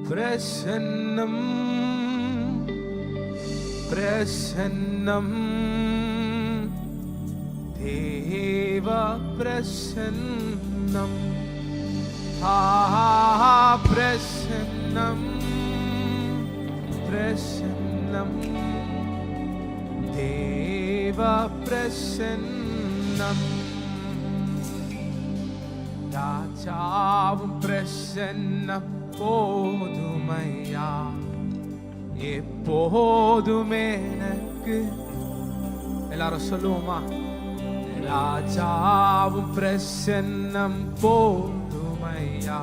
பிரசன்னம் பிரசன்னம் தேவ பிரசன்னம் பிரசன்னம் பிரசன்னம் தேவ பிரசன்னம் ராஜாவும் பிரசன்னம் போதுமையா எப்போதுமே எனக்கு. எல்லாரும் சொல்லுவோமா? ராஜாவும் பிரசன்னம் போதுமையா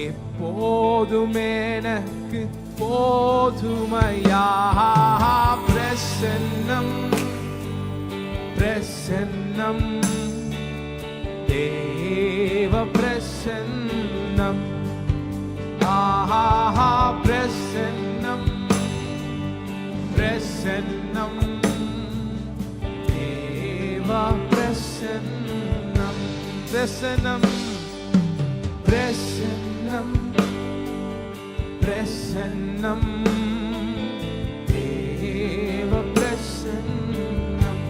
எப்போதுமே எனக்கு போதுமையா. பிரசன்னம் பிரசன்னம் தேவ பிரசன்னம் பிரசன்னம் பிரசன்னம் தேவ பிரசன்னம் பிரசன்னம் பிரசன்னம் பிரசன்னம் தேவ பிரசன்னம்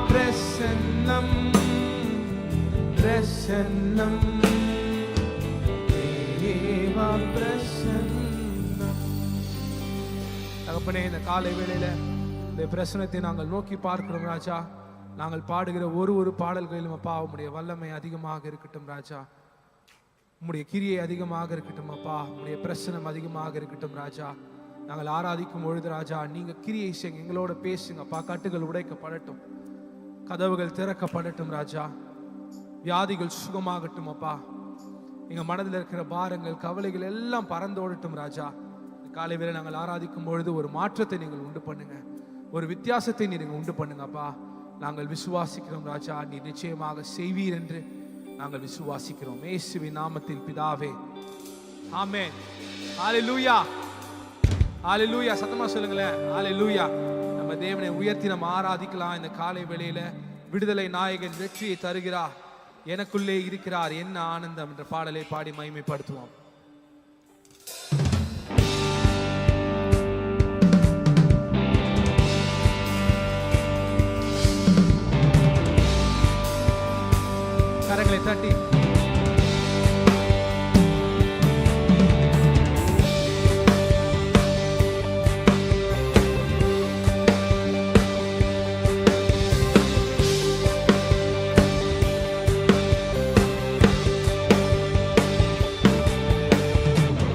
பிரசன்னம் பிரசன்னம் தேவ பிரசன்னம். தகப்பனே, இந்த காலை வேளையில இந்த பிரசனத்தை நாங்கள் நோக்கி பார்க்கிறோம் ராஜா. நாங்கள் பாடுகிற ஒரு பாடல்களிலும் அப்பா உம்முடைய வல்லமை அதிகமாக இருக்கட்டும் ராஜா. உம்முடைய கிரியை அதிகமாக இருக்கட்டும் அப்பா. உம்முடைய பிரசனம் அதிகமாக இருக்கட்டும் ராஜா. நாங்கள் ஆராதிக்கும் பொழுது ராஜா நீங்க கிரியை செய்யுங்க, எங்களோட பேசுங்க அப்பா. கட்டுகள் உடைக்கப்படட்டும், கதவுகள் திறக்கப்படட்டும் ராஜா. வியாதிகள் சுகமாகட்டும் அப்பா. எங்க மனதில் இருக்கிற பாரங்கள் கவலைகள் எல்லாம் பறந்தோடட்டும் ராஜா. காலை வேளை நாங்கள் ஆராதிக்கும் பொழுது ஒரு மாற்றத்தை நீங்கள் உண்டு பண்ணுங்க, ஒரு வித்தியாசத்தை நீங்கள் உண்டு பண்ணுங்க அப்பா. நாங்கள் விசுவாசிக்கிறோம் ராஜா, நீ நிச்சயமாக செய்வீர் என்று நாங்கள் விசுவாசிக்கிறோம். இயேசுவின் நாமத்தில் பிதாவே, ஆமென். ஹல்லேலூயா, ஹல்லேலூயா. சத்தமா சொல்லுங்களேன், ஹல்லேலூயா. நம்ம தேவனை உயர்த்தி நம்ம ஆராதிக்கலாம். இந்த காலை வேளையில விடுதலை நாயகன் வெற்றியை தருகிறார், எனக்குள்ளே இருக்கிறார், என்ன ஆனந்தம் என்ற பாடலை பாடி மகிமைப்படுத்துவோம். கரங்களை தட்டி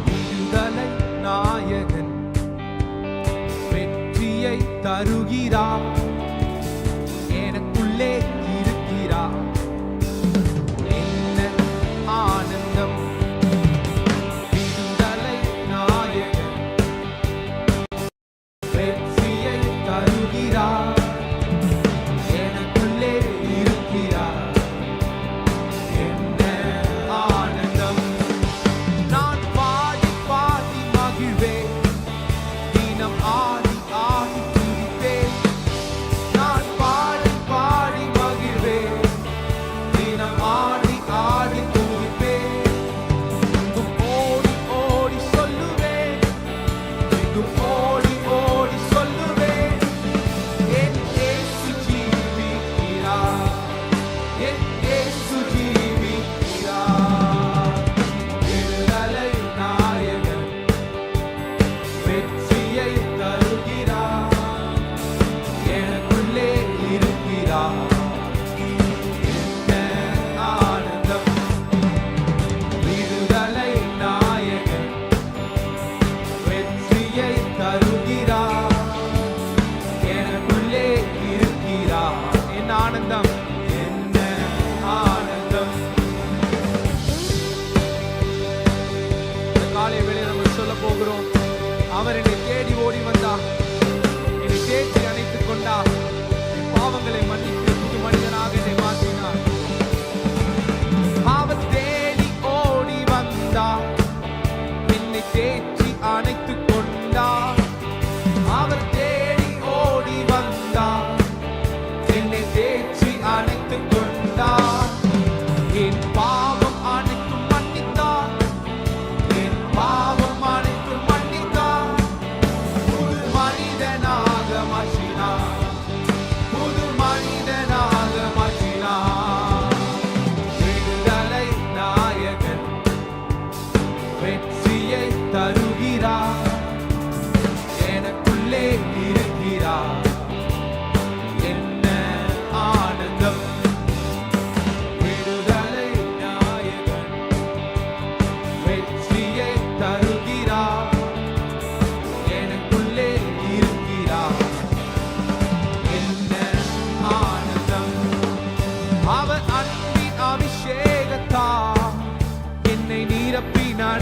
விடுதலை நாயகன் வெற்றியை தருகிறார், எனக்குள்ளே இருக்கிறார், ஆனந்தம். விடுதலை நாயகன் வெற்றியை தருகிறார், எனக்குள்ளே இருக்கிறார், என்ன ஆனந்தம். நான் பாடி பாடி மகிழ்வேன், தினம் ஆடி ஆடி துதிப்பேன். நான் பாடி பாடி மகிழ்வேன், தினம் ஆடி ஆடி ஆனந்தம்.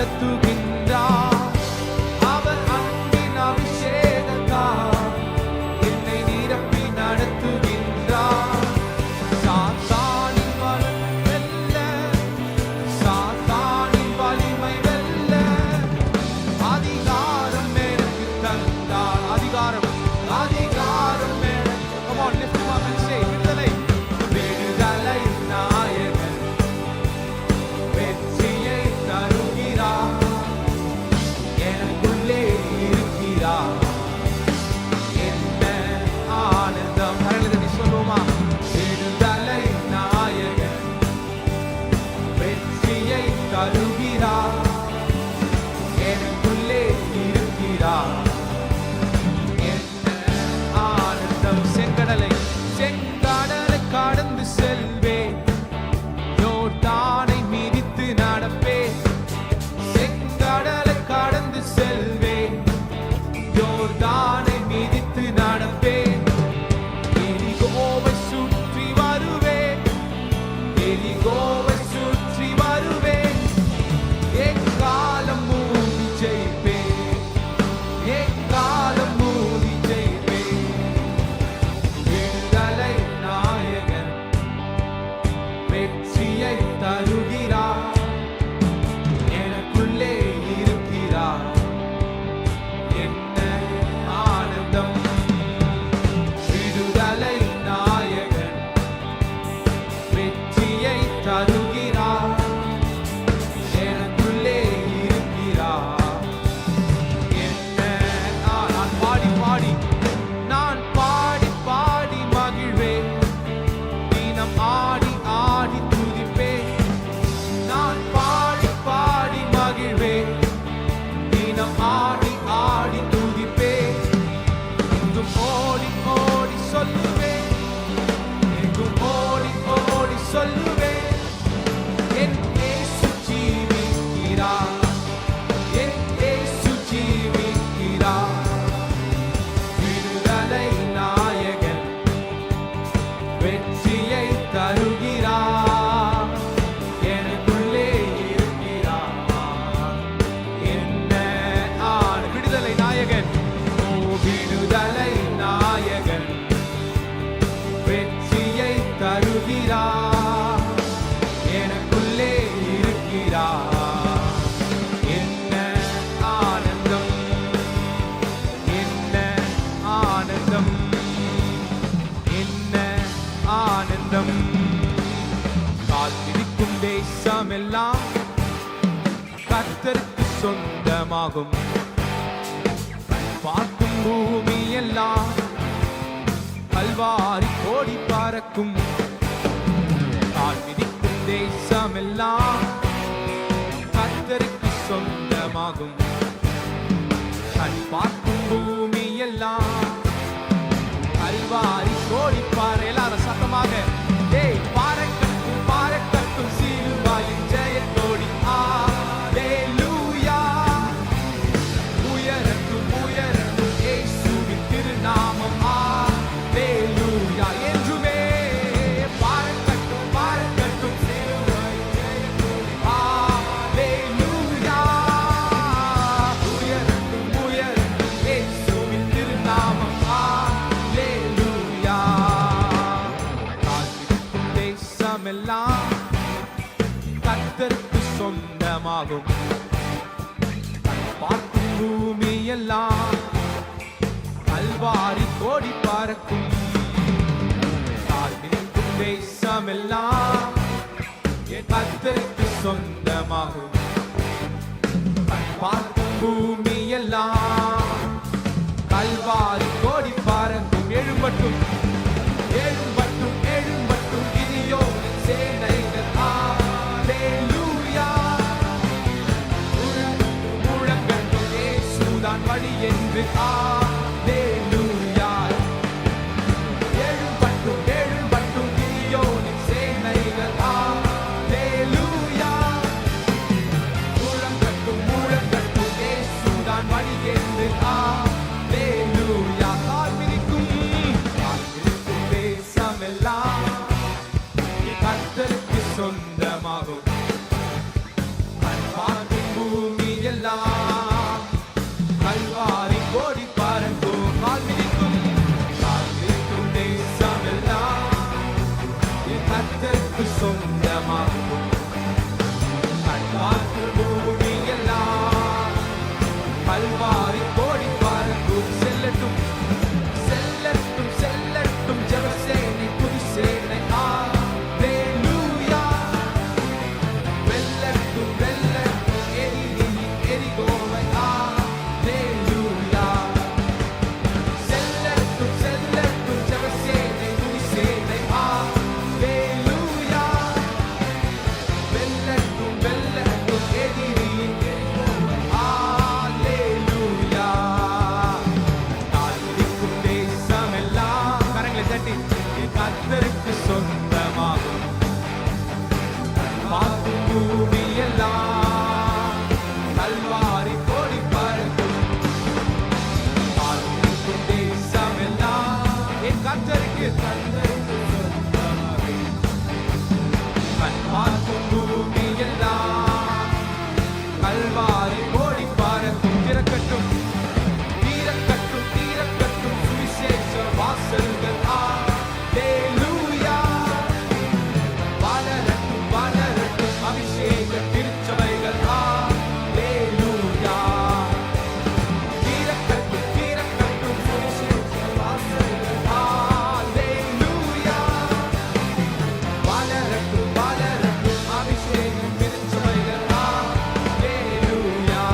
நடத்துகின்றார். அவர் அன்பின் அபிஷேகத்தால் என்னை நிரப்பி நடத்துகின்றார். சாத்தானின் வலிமை வெல்ல, சாத்தானின் வலிமை வெல்ல அதிகாரம் எனக்கு தந்தார். அதிகாரம் அதிகாரம் எனக்கு. Come on, lift him up and say, விடுதலை விடுதலை நாயகன் வெற்றியை தருகிறார். எனக்குள்ளே இருக்கிறார். என்ன ஆனந்தம். கரங்களை தட்டி சொல்லுவோமா? விடுதலை நாயகன் வெற்றியை தருகிறார். எனக்குள்ளே இருக்கிறார். செங்கடலை செங்கடலை கடந்து செல்வேன். யோர்தானை மிதித்து நடப்பேன். செங்கடலை கடந்து செல்வேன். யோர்தானை மிதித்து நடப்பேன். எரிகோவை சுற்றி வருவேன். எரிகோவை சுற்றி வருவேன். எக்காலம் மூடி ஜெயிப்பேன். எக்காலம் மூடி ஜெயிப்பேன். விடுதலை நாயகன் வெற்றியை தருகிறார். எனக்குள்ளே இருக்கிறார். என்ன ஆனந்தம். விடுதலை நாயகன் வெற்றியை தருகிறார். எனக்குள்ளே இருக்கிறார். என்ன நான் பாடி பாடி நான் பாடி பாடி மகிழ்வேன். தினம் ஆடி ஆடி துதிப்பேன். நான் பாடி பாடி மகிழ்வேன். தினம் ஆடி ஆடி துதிப்பேன். எங்கும் ஓடி ஓடி சொல்லுவேன். எங்கும் ஓடி ஓடி சொல்லுவேன். என் இயேசு ஜீவிக்கிறார். என் இயேசு ஜீவிக்கிறார். விடுதலை நாயகன் வெற்றியை தருகிறார். எனக்குள்ளே இருக்கிறார். என்ன விடுதலை நாயகன். ஓ விடுதலை நாயகன் வெற்றியை தருகிறார். எனக்குள்ளே இருக்கிறார். என்ன ஆனந்தம். என்ன ஆனந்தம். என்ன ஆனந்தம். கால் மிதிக்கும் தேசமெல்லாம் கர்த்தருக்கு சொந்தமாகும். பார்க்கும் பூமி எல்லாம் கல்வாரி கோடி பறக்கும். கால் மிதிக்கும் தேசமெல்லாம் கர்த்தருக்கு சொந்தமாகும். கண் பார்க்கும் பூமி எல்லாம் கல்வாரி கோடி பாறை. எல்லாரும் சத்தமாக டேய் பாறைக்கட்டும் சிலுவையின் ஜெயக்கொடி. அல்லேலூயா. உயரட்டும் உயரட்டும் இயேசுவின் திருநாமம். அல்லேலூயா. என்றுமே பாறைக்கட்டும் சிலுவையின் ஜெயக்கொடி. அல்லேலூயா. உயரட்டும் உயரட்டும் இயேசுவின் திருநாமம். அல்லேலூயா. காத்திருக்கும் தேசமெல்லாம் கர்த்தருக்கு சொந்தமாகும். பார்க்கும் பூமி எல்லாம் கல்வாரி கோடி பறக்கும். காத்திருக்கும் தேசமெல்லாம் கர்த்தருக்கு சொந்தமாகும். பார்க்கும் பூமி எல்லாம் கல்வாரி கோடி பறக்கும். எழும்பட்டும் எழும்பட்டும் எழும்பட்டும் கிதியோனின் சேனைகள். அல்லேலூயா. முழங்கட்டும் இயேசுதான் வழி என்று. அல்லேலூயா. எழும்பட்டும் எழும்பட்டும் கிதியோனின் சேனைகள். அல்லேலூயா. முழங்கட்டும் முழங்கட்டும் இயேசுதான் வழி என்று. அல்லேலூயா. கால் மிதிக்கும் தேசமெல்லாம் கர்த்தருக்கு சொந்தமாகும். பார்க்கும் பூமி எல்லாம் கல்வாரி கோடி பறக்கும் கால் மிதிக்கும் தேசம் எல்லாம் என் கர்த்தருக்கு சொந்தமாகும் கல்வாரி பூமி எல்லாம் கல்வாரி கோடி பறக்கும் செல்லட்டும் செல்லட்டும் செல்லட்டும் ஜெபசேனை புது சேனை அல்லேலூயா வெல்லட்டும் வெல்லட்டும் எரிகோவை அல்லேலூயா செல்லட்டும் செல்லட்டும் ஜெபசேனை புது சேனை அல்லேலூயா வெல்லட்டும் வெல்லட்டும் எரிகோவை அல்லேலூயா தாழ்ந்திருக்கும் தேசமெல்லாம் கரங்களை தட்டி என் கர்த்தருக்கு சொந்தமாகும் பார்க்கும் பூமி எல்லாம் கல்வாரி கோடி பறக்கும் தாழ்ந்திருக்கும் தேசமெல்லாம் என் கர்த்தருக்கு சொந்தமாகும் பார்க்கும் பூமி எல்லாம் கல்வாரி கோடி பறக்கும் திறக்கட்டும் தீரக்கட்டும் தீரக்கட்டும் சுவிசேஷ வாசல்கள் அல்லேலூயா வளரட்டும் வளரட்டும் அபிஷேக திருச்சபைகள் அல்லேலூயா தீரக்கட்டும் தீரக்கட்டும் சுவிசேஷ வாசல்கள் அல்லேலூயா வளரட்டும் வளரட்டும் அபிஷேக திருச்சபைகள் அல்லேலூயா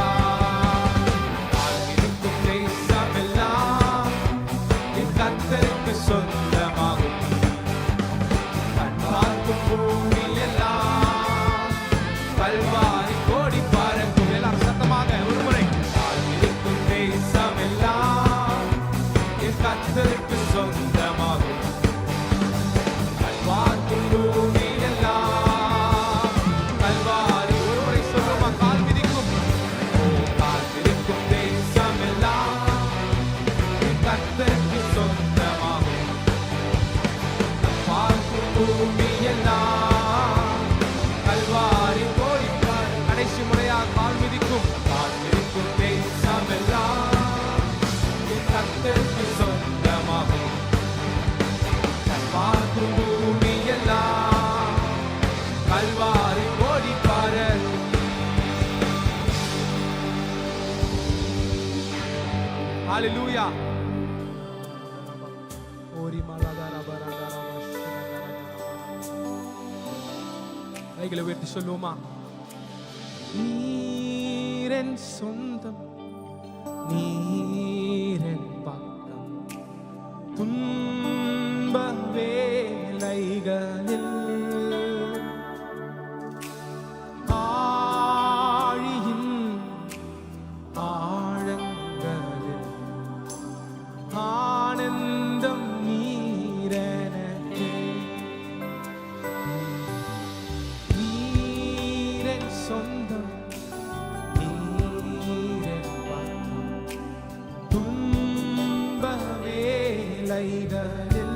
தாழ்ந்திருக்கும் தேசமெல்லாம் என் கர்த்தருக்கு சொந்தமாகும் கண்பார்க்கும் பூமி எல்லாம் கல்வாரி கோடி பறக்கும் எல்லாரும் சத்தமாக ஒரு முறை தாழ்ந்திருக்கும் தேசமெல்லாம் என் கர்த்தருக்கு சொந்தமாகும் கல்வார்க்கும் பூமி எல்லாம் கல்வாரி ஒரு முறை சொல்லுமா கால் மிதிக்கும் தாழ்ந்திருக்கும் தேசமெல்லாம் என் கர்த்தருக்கு சொந்தமாகும் பார்க்கும் பூமி எல்லாம் கல்வாரி கோடி கடைசி முறையா கால் மிதிக்கும் தாழ்ந்திருக்கும் தேசமெல்லாம் என் கர்த்தருக்கு சொந்தமாகும் பார்க்கும் பூமி எல்லாம் கல்வாரி கோடி ஹalleluya ஓரி மலதர பரதர கைகளை உயர்த்தி சொல்லுவோமா நீரன் சொந்தம் நீரன் பக்கம் துன்ப வேலைகளில் ஆழியின் ஆழங்களில் ஆனந்தம் நீரெனக்கு நீரன் சொந்தம் நீரன் பக்கம் துன்ப வேலைகளில்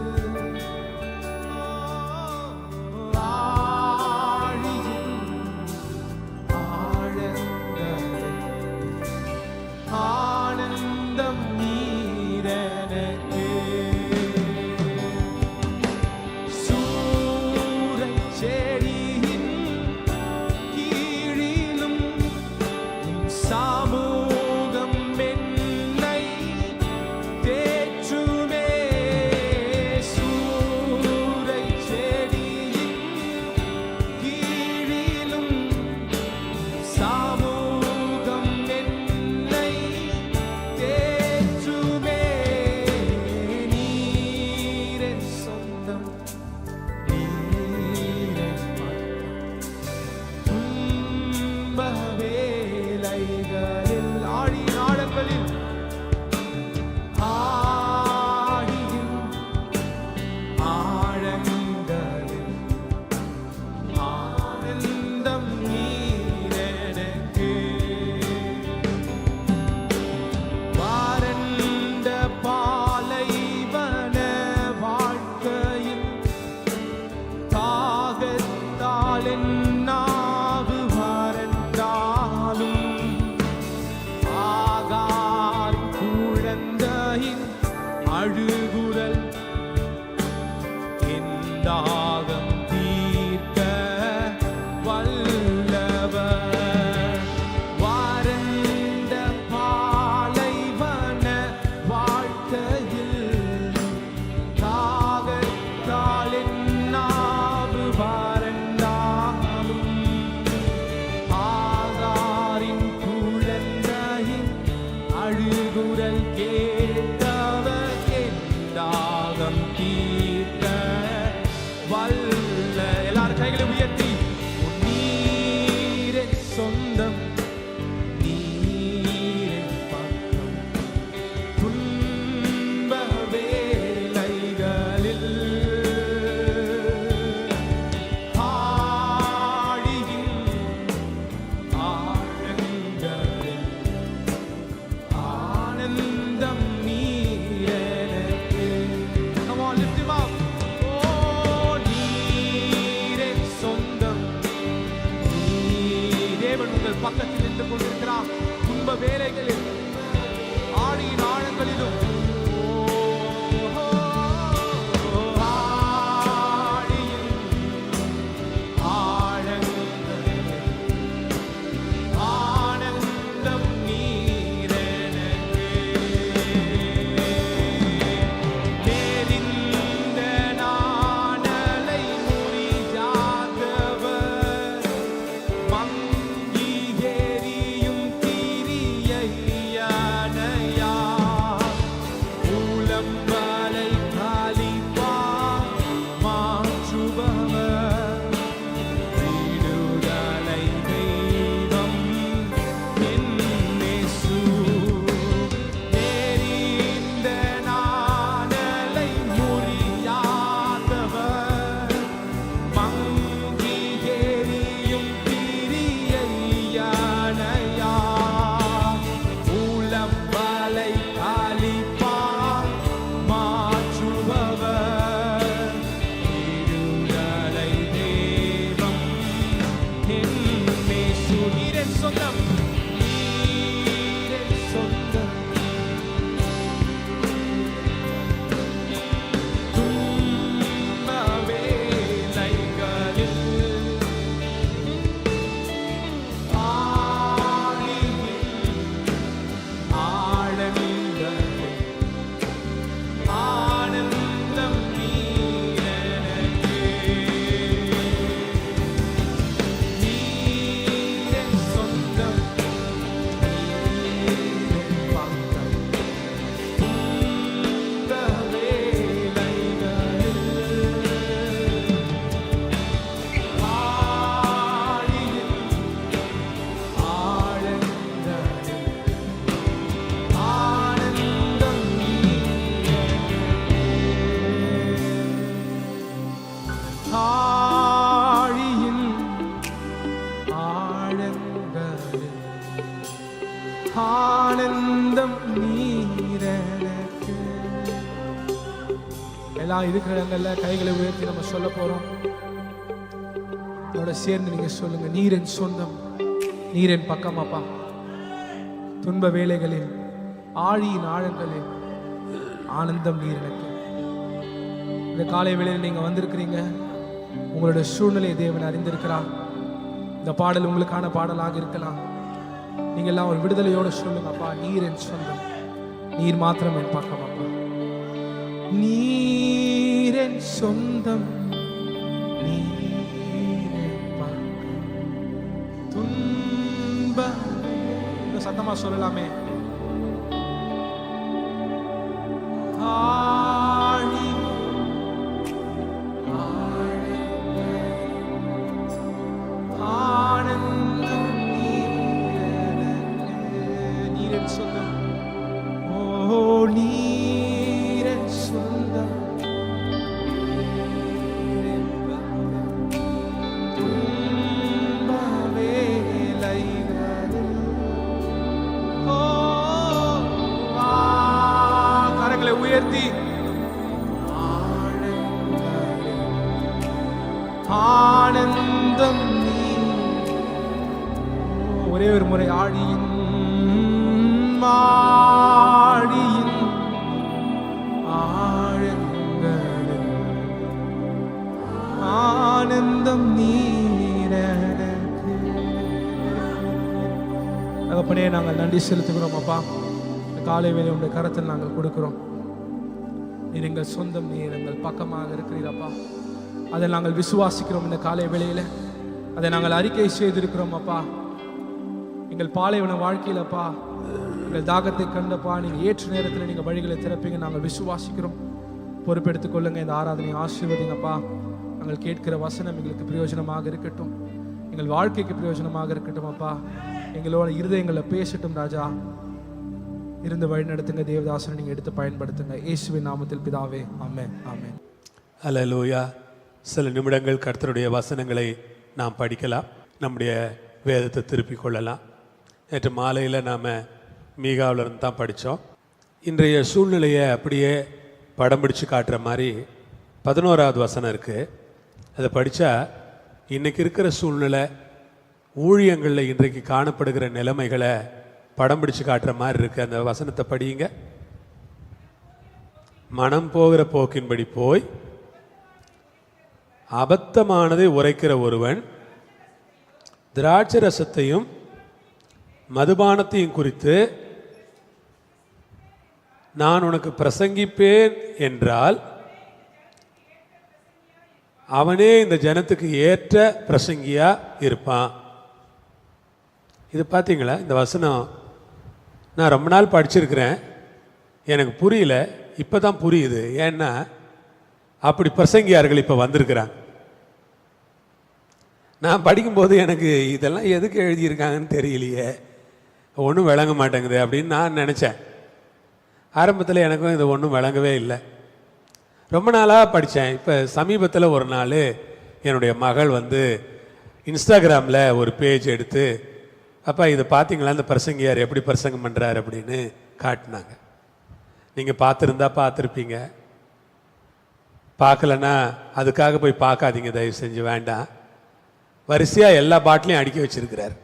பக்கத்தில் நின்று கொண்டிருக்கிறார். துன்ப வேலைகளில், ஆழியின் ஆழங்களிலும், ஆனந்தம் நீரனக்கு. எல்லாம் இருக்கிற இடங்கள்ல கைகளை உயர்த்தி நம்ம சொல்ல போறோம். அதோட சேர்ந்து நீங்க சொல்லுங்க, நீர் என் சொந்தம், நீர் என் பக்கம் அப்பா. துன்ப வேளைகளில், ஆழியின் ஆழங்களில் ஆனந்தம் நீர் எனக்கு. இந்த காலை வேளையில் நீங்க வந்திருக்கிறீங்க, உங்களுடைய சூழ்நிலையை தேவன் அறிந்திருக்கிறார். இந்த பாடல் உங்களுக்கான பாடலாக இருக்கலாம். நீங்க எல்லாம் ஒரு விடுதலையோடு சொல்லுங்க, அப்பா நீர் என் சொந்தம், நீர் மாத்திரம் என் பக்கம் அப்பா. நீர் என் சொந்தம், நீர் என் பக்கம். துன்ப சத்தமா சொல்லலாமே. உயர்த்தி ஆனந்தம் நீ. ஒரே ஒரு முறை ஆழியின் ஆழியின் ஆழங்களில் ஆனந்தம் நீரனக்கு. தகப்பனே, நாங்கள் நன்றி செலுத்துகிறோம் அப்பா. காலை வேளை உடைய கரத்தில் நாங்கள் கொடுக்கிறோம். நீர் எங்கள் சொந்தம், நீர் எங்கள் பக்கமாக இருக்கிறீரப்பா. அதை நாங்கள் விசுவாசிக்கிறோம். இந்த காலை வேளையில் அதை நாங்கள் அறிக்கை செய்திருக்கிறோம் அப்பா. எங்கள் பாலைவன வாழ்க்கையிலப்பா, எங்கள் தாகத்தை கண்டப்பா, நீங்கள் ஏற்ற நேரத்தில் நீங்கள் வழிகளை திறப்பீங்க நாங்கள் விசுவாசிக்கிறோம். பொறுப்பெடுத்துக் கொள்ளுங்க. இந்த ஆராதனை ஆசீர்வதிங்கப்பா. நாங்கள் கேட்கிற வசனம் எங்களுக்கு பிரயோஜனமாக இருக்கட்டும், எங்கள் வாழ்க்கைக்கு பிரயோஜனமாக இருக்கட்டும் அப்பா. எங்களோட இருதயங்களை பேசட்டும் ராஜா. இருந்து வழி நடத்துங்க தேவதாசனை நீங்கள் எடுத்து பயன்படுத்துங்க. இயேசுவின் நாமத்தில் பிதாவே, ஆமென் ஆமென். அல்லேலூயா. சில நிமிடங்கள் கர்த்தருடைய வசனங்களை நாம் படிக்கலாம், நம்முடைய வேதத்தை திருப்பிக் கொள்ளலாம். நேற்று மாலையில் நாம் மீகாவிலிருந்து தான் படித்தோம். இன்றைய சூழ்நிலையை அப்படியே படம் பிடிச்சு காட்டுற மாதிரி 11வது வசனம் இருக்குது. அதை படித்தா இன்றைக்கி இருக்கிற சூழ்நிலை ஊழியங்களில் இன்றைக்கு காணப்படுகிற நிலைமைகளை படம் பிடிச்சு காட்டுற மாதிரி இருக்கு. அந்த வசனத்தை படியுங்க. மனம் போகிற போக்கின்படி போய் அபத்தமானதை உரைக்கிற ஒருவன் திராட்சை ரசத்தையும் மதுபானத்தையும் குறித்து நான் உனக்கு பிரசங்கிப்பேன் என்றால் அவனே இந்த ஜனத்துக்கு ஏற்ற பிரசங்கியா இருப்பான். இது பார்த்தீங்களா? இந்த வசனம் நான் ரொம்ப நாள் படிச்சிருக்கிறேன், எனக்கு புரியல, இப்போ தான் புரியுது. ஏன்னா அப்படி பிரசங்கியார்கள் இப்போ வந்திருக்கிறாங்க. நான் படிக்கும்போது எனக்கு இதெல்லாம் எதுக்கு எழுதியிருக்காங்கன்னு தெரியலையே, ஒன்றும் விளங்க மாட்டேங்குது அப்படின்னு நான் நினச்சேன். ஆரம்பத்தில் எனக்கும் இது ஒன்றும் விளங்கவே இல்லை. ரொம்ப நாளாக படித்தேன். இப்போ சமீபத்தில் ஒரு நாள் என்னுடைய மகள் இன்ஸ்டாகிராமில் ஒரு பேஜ் எடுத்து, அப்பா இதை பார்த்தீங்களா, இந்த பிரசங்கியார் எப்படி பிரசங்கம் பண்ணுறார் அப்படின்னு காட்டினாங்க. நீங்கள் பார்த்துருந்தா பார்த்துருப்பீங்க, பார்க்கலன்னா அதுக்காக போய் பார்க்காதீங்க, தயவு செஞ்சு வேண்டாம். வரிசையாக எல்லா பாட்டிலையும் அடுக்கி வச்சிருக்கிறார்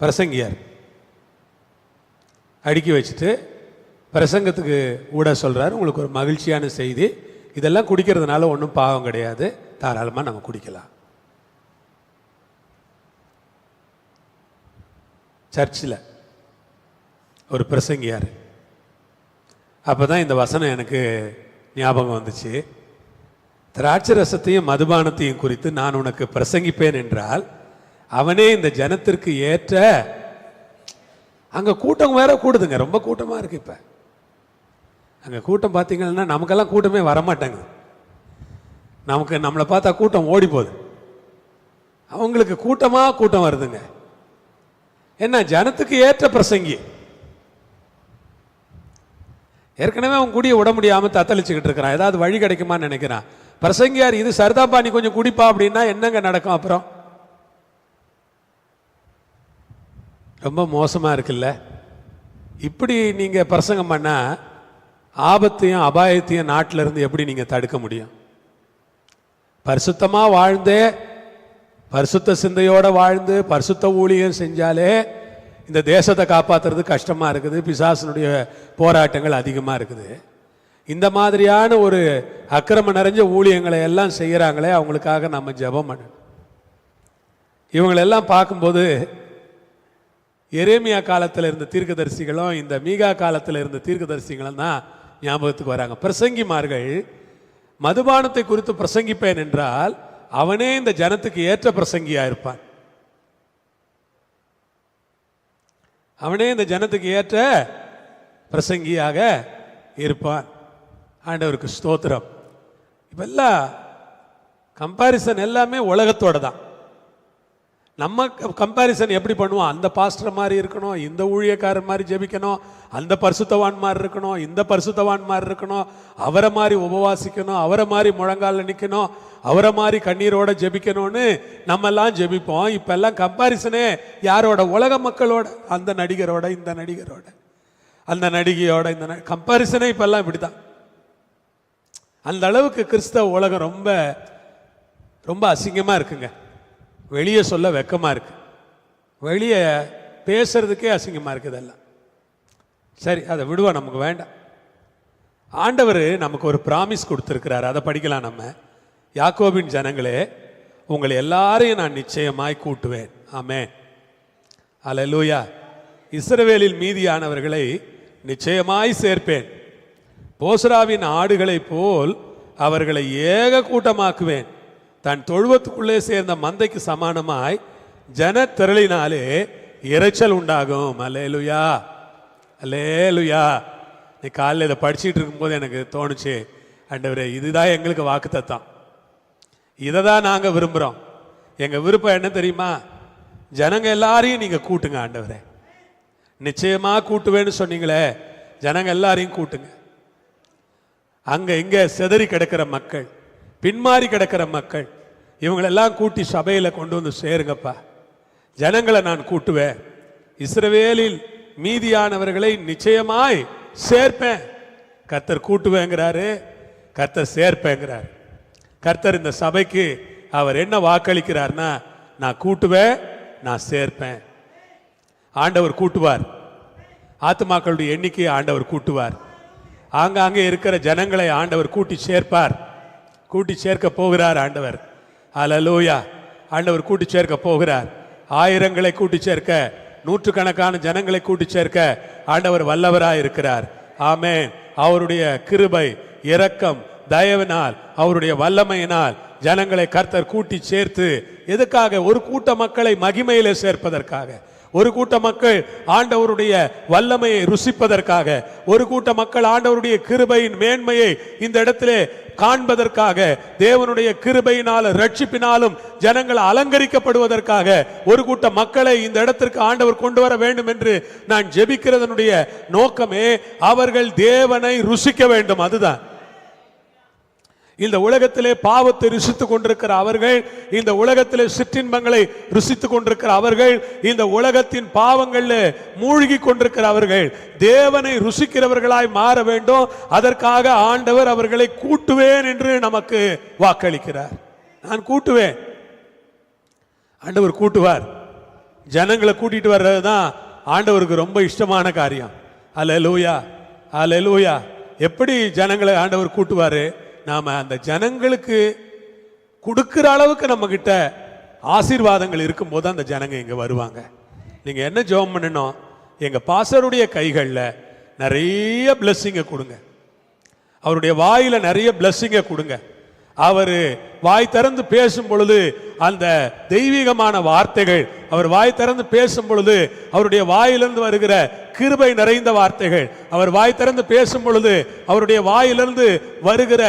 பிரசங்கியார். அடுக்கி வச்சுட்டு பிரசங்கத்துக்கு கூட சொல்கிறார், உங்களுக்கு ஒரு மகிழ்ச்சியான செய்தி, இதெல்லாம் குடிக்கிறதுனால ஒன்றும் பாவம் கிடையாது, தாராளமாக நம்ம குடிக்கலாம். சர்ச்சில் ஒரு பிரசங்கியார். அப்போ தான் இந்த வசனம் எனக்கு ஞாபகம் வந்துச்சு. திராட்சை ரசத்தையும் மதுபானத்தையும் குறித்து நான் உனக்கு பிரசங்கிப்பேன் என்றால் அவனே இந்த ஜனத்திற்கு ஏற்ற. அங்கே கூட்டம் வேற கூடுதுங்க, ரொம்ப கூட்டமாக இருக்கு. இப்போ அங்கே கூட்டம் பார்த்தீங்கன்னா நமக்கெல்லாம் கூட்டமே வரமாட்டாங்க. நம்மளை பார்த்தா கூட்டம் ஓடி போகுது, அவங்களுக்கு கூட்டமாக கூட்டம் வருதுங்க. என்ன, ஜனத்துக்கு ஏற்ற பிரசங்கி. ஏற்கனவே அவன் குடியை விட முடியாமல் தத்தளிச்சுக்கிட்டு இருக்கிறான், ஏதாவது வழி கிடைக்குமான்னு நினைக்கிறான். பிரசங்கியார் இது சரிதாப்பா, நீ கொஞ்சம் குடிப்பா அப்படின்னா என்னங்க நடக்கும்? அப்புறம் ரொம்ப மோசமாக இருக்குல்ல. இப்படி நீங்கள் பிரசங்கம் பண்ணால் ஆபத்தையும் அபாயத்தையும் நாட்டில் இருந்து எப்படி நீங்கள் தடுக்க முடியும்? பரிசுத்தமாக வாழ்ந்தே, பரிசுத்த சிந்தையோடு வாழ்ந்து பரிசுத்த ஊழியம் செஞ்சாலே இந்த தேசத்தை காப்பாற்றுறது கஷ்டமாக இருக்குது. பிசாசனுடைய போராட்டங்கள் அதிகமாக இருக்குது. இந்த மாதிரியான ஒரு அக்கிரமம் நிறைஞ்ச ஊழியங்களை எல்லாம் செய்கிறாங்களே, அவங்களுக்காக நம்ம ஜெபம் பண்ணணும். இவங்களெல்லாம் பார்க்கும்போது எரேமியா காலத்தில் இருந்த தீர்க்கதரிசிகளும் இந்த மீகா காலத்தில் இருந்த தீர்க்கதரிசிகளும் தான் ஞாபகத்துக்கு வராங்க. பிரசங்கிமார்கள் மதுபானத்தை குறித்து பிரசங்கிப்பேன் என்றால் அவனே இந்த ஜனத்துக்கு ஏற்ற பிரசங்கியா இருப்பான். அவனே இந்த ஜனத்துக்கு ஏற்ற பிரசங்கியாக இருப்பான். ஆண்டவருக்கு ஸ்தோத்திரம். இப்பெல்லாம் கம்பாரிசன் எல்லாமே உலகத்தோட தான். நம்ம கம்பாரிசன் எப்படி பண்ணுவோம்? அந்த பாஸ்டர் மாதிரி இருக்கணும், இந்த ஊழியக்காரர் மாதிரி ஜெபிக்கணும், அந்த பரிசுத்தவான் மாதிரி இருக்கணும், இந்த பரிசுத்தவான் மாதிரி இருக்கணும், அவரை மாதிரி உபவாசிக்கணும், அவரை மாதிரி முழங்கால நிற்கணும், அவரை மாதிரி கண்ணீரோட ஜெபிக்கணும்னு நம்ம எல்லாம் ஜெபிப்போம். இப்பெல்லாம் கம்பாரிசனே யாரோட? உலக மக்களோட, அந்த நடிகரோட, இந்த நடிகரோட, அந்த நடிகையோட, இந்த கம்பாரிசனே இப்பெல்லாம் இப்படிதான். அந்த அளவுக்கு கிறிஸ்தவ உலகம் ரொம்ப ரொம்ப அசிங்கமாக இருக்குங்க. வெளியே சொல்ல வெக்கமாக இருக்கு, வெளியே பேசுறதுக்கே அசிங்கமாக இருக்குது எல்லாம். சரி, அதை விடுவோம், நமக்கு வேண்டாம். ஆண்டவர் நமக்கு ஒரு பிராமிஸ் கொடுத்துருக்கிறார், அதை படிக்கலாம் நம்ம. யாக்கோபின் ஜனங்களே, உங்களை எல்லாரையும் நான் நிச்சயமாய் கூட்டுவேன். ஆமென், அல்லேலூயா. இஸ்ரவேலில் மீதியானவர்களை நிச்சயமாய் சேர்ப்பேன். போசராவின் ஆடுகளை போல் அவர்களை ஏக கூட்டமாக்குவேன். தன் தொழுவத்துக்குள்ளே சேர்ந்த மந்தைக்கு சமானமாய் ஜன திரளினாலே இரைச்சல் உண்டாகும். அல்லேலூயா, அல்லேலூயா. நீ காலையில் இதை படிச்சுட்டு இருக்கும்போது எனக்கு தோணுச்சு, ஆண்டவரே இதுதான் எங்களுக்கு வாக்குத்தத்தம், இதை தான் நாங்கள் விரும்புகிறோம். எங்கள் விருப்பம் என்ன தெரியுமா? ஜனங்க எல்லாரையும் நீங்கள் கூட்டுங்க ஆண்டவரே. நிச்சயமாக கூட்டுவேன்னு சொன்னீங்களே, ஜனங்க எல்லாரையும் கூட்டுங்க. அங்கே இங்கே சிதறி கிடக்கிற மக்கள், பின்மாறி கிடக்கிற மக்கள், இவங்களெல்லாம் கூட்டி சபையில் கொண்டு வந்து சேருங்கப்பா. ஜனங்களை நான் கூட்டுவேன். இஸ்ரவேலில் மீதியானவர்களை நிச்சயமாய் சேர்ப்பேன். கர்த்தர் கூட்டுவேங்கிறாரு, கர்த்தர் சேர்ப்பேங்கிறாரு. கர்த்தர் இந்த சபைக்கு அவர் என்ன வாக்களிக்கிறார்னா, நான் கூட்டுவேன், நான் சேர்ப்பேன். ஆண்டவர் கூட்டுவார். ஆத்துமாக்களுடைய எண்ணிக்கையை ஆண்டவர் கூட்டுவார். ஆங்காங்கே இருக்கிற ஜனங்களை ஆண்டவர் கூட்டி சேர்ப்பார். கூட்டி சேர்க்க போகிறார் ஆண்டவர். அல்லேலூயா. ஆண்டவர் கூட்டி சேர்க்க போகிறார். ஆயிரங்களை கூட்டி சேர்க்க, நூற்றுக்கணக்கான ஜனங்களை கூட்டி சேர்க்க ஆண்டவர் வல்லவராய் இருக்கிறார். ஆமென். அவருடைய கிருபை, இரக்கம், தயவினால், அவருடைய வல்லமையினால் ஜனங்களை கர்த்தர் கூட்டி சேர்த்து, எதுக்காக? ஒரு கூட்ட மக்களை மகிமையிலே சேர்ப்பதற்காக, ஒரு கூட்ட மக்கள் ஆண்டவருடைய வல்லமையை ருசிப்பதற்காக, ஒரு கூட்ட மக்கள் ஆண்டவருடைய கிருபையின் மேன்மையை இந்த இடத்திலே காண்பதற்காக, தேவனுடைய கிருபையினாலும் ரட்சிப்பினாலும் ஜனங்கள் அலங்கரிக்கப்படுவதற்காக ஒரு கூட்ட மக்களை இந்த இடத்திற்கு ஆண்டவர் கொண்டு வர வேண்டும் என்று நான் ஜெபிக்கிறதனுடைய நோக்கமே அவர்கள் தேவனை ருசிக்க வேண்டும். அதுதான். இந்த உலகத்திலே பாவத்தை ருசித்துக் கொண்டிருக்கிற அவர்கள், இந்த உலகத்திலே சிற்றின்பங்களை ருசித்துக் கொண்டிருக்கிற அவர்கள், இந்த உலகத்தின் பாவங்களில் மூழ்கி கொண்டிருக்கிற அவர்கள் தேவனை ருசிக்கிறவர்களாய் மாற வேண்டும். அதற்காக ஆண்டவர் அவர்களை கூட்டுவேன் என்று நமக்கு வாக்களிக்கிறார். நான் கூட்டுவேன். ஆண்டவர் கூட்டுவார். ஜனங்களை கூட்டிட்டு வர்றதுதான் ஆண்டவருக்கு ரொம்ப இஷ்டமான காரியம். அல்லேலூயா, அல்லேலூயா. எப்படி ஜனங்களை ஆண்டவர் கூட்டுவாரு? நாம அந்த ஜனங்களுக்கு கொடுக்கிற அளவுக்கு நம்ம கிட்ட ஆசீர்வாதங்கள் இருக்கும்போது அந்த ஜனங்க இங்க வருவாங்க. நீங்க என்ன ஜெபம் பண்ணணும்? எங்க பாஸ்டருடைய கைகளில் நிறைய பிளஸ்ஸிங்கை கொடுங்க. அவருடைய வாயில நிறைய பிளஸ்ஸிங்கை கொடுங்க. அவர் வாய் திறந்து பேசும் பொழுது அந்த தெய்வீகமான வார்த்தைகள், அவர் வாய் திறந்து பேசும் பொழுது அவருடைய வாயிலிருந்து வருகிற கிருபை நிறைந்த வார்த்தைகள், அவர் வாய் திறந்து பேசும் பொழுது அவருடைய வாயிலிருந்து வருகிற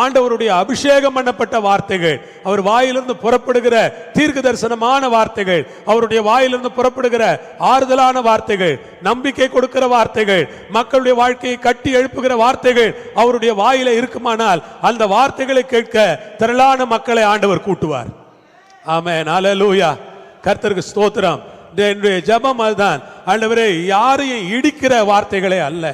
ஆண்டவருடைய அபிஷேகம் பண்ணப்பட்ட வார்த்தைகள், அவர் வாயிலிருந்து புறப்படுகிற தீர்க்க தரிசனமான வார்த்தைகள், அவருடைய வாயிலிருந்து புறப்படுகிற ஆறுதலான வார்த்தைகள், நம்பிக்கை கொடுக்கிற வார்த்தைகள், மக்களுடைய வாழ்க்கையை கட்டி எழுப்புகிற வார்த்தைகள் அவருடைய வாயில இருக்குமானால் அந்த வார்த்தைகளை கேட்க திரளான மக்களை ஆண்டவர் கூட்டுவார். ஆமென். அல்லேலூயா. கர்த்தருக்கு ஸ்தோத்திரம். என்னுடைய ஜெபம் அதுதான். ஆண்டவரே, யாரையும் இடிக்கிற வார்த்தைகளே அல்ல,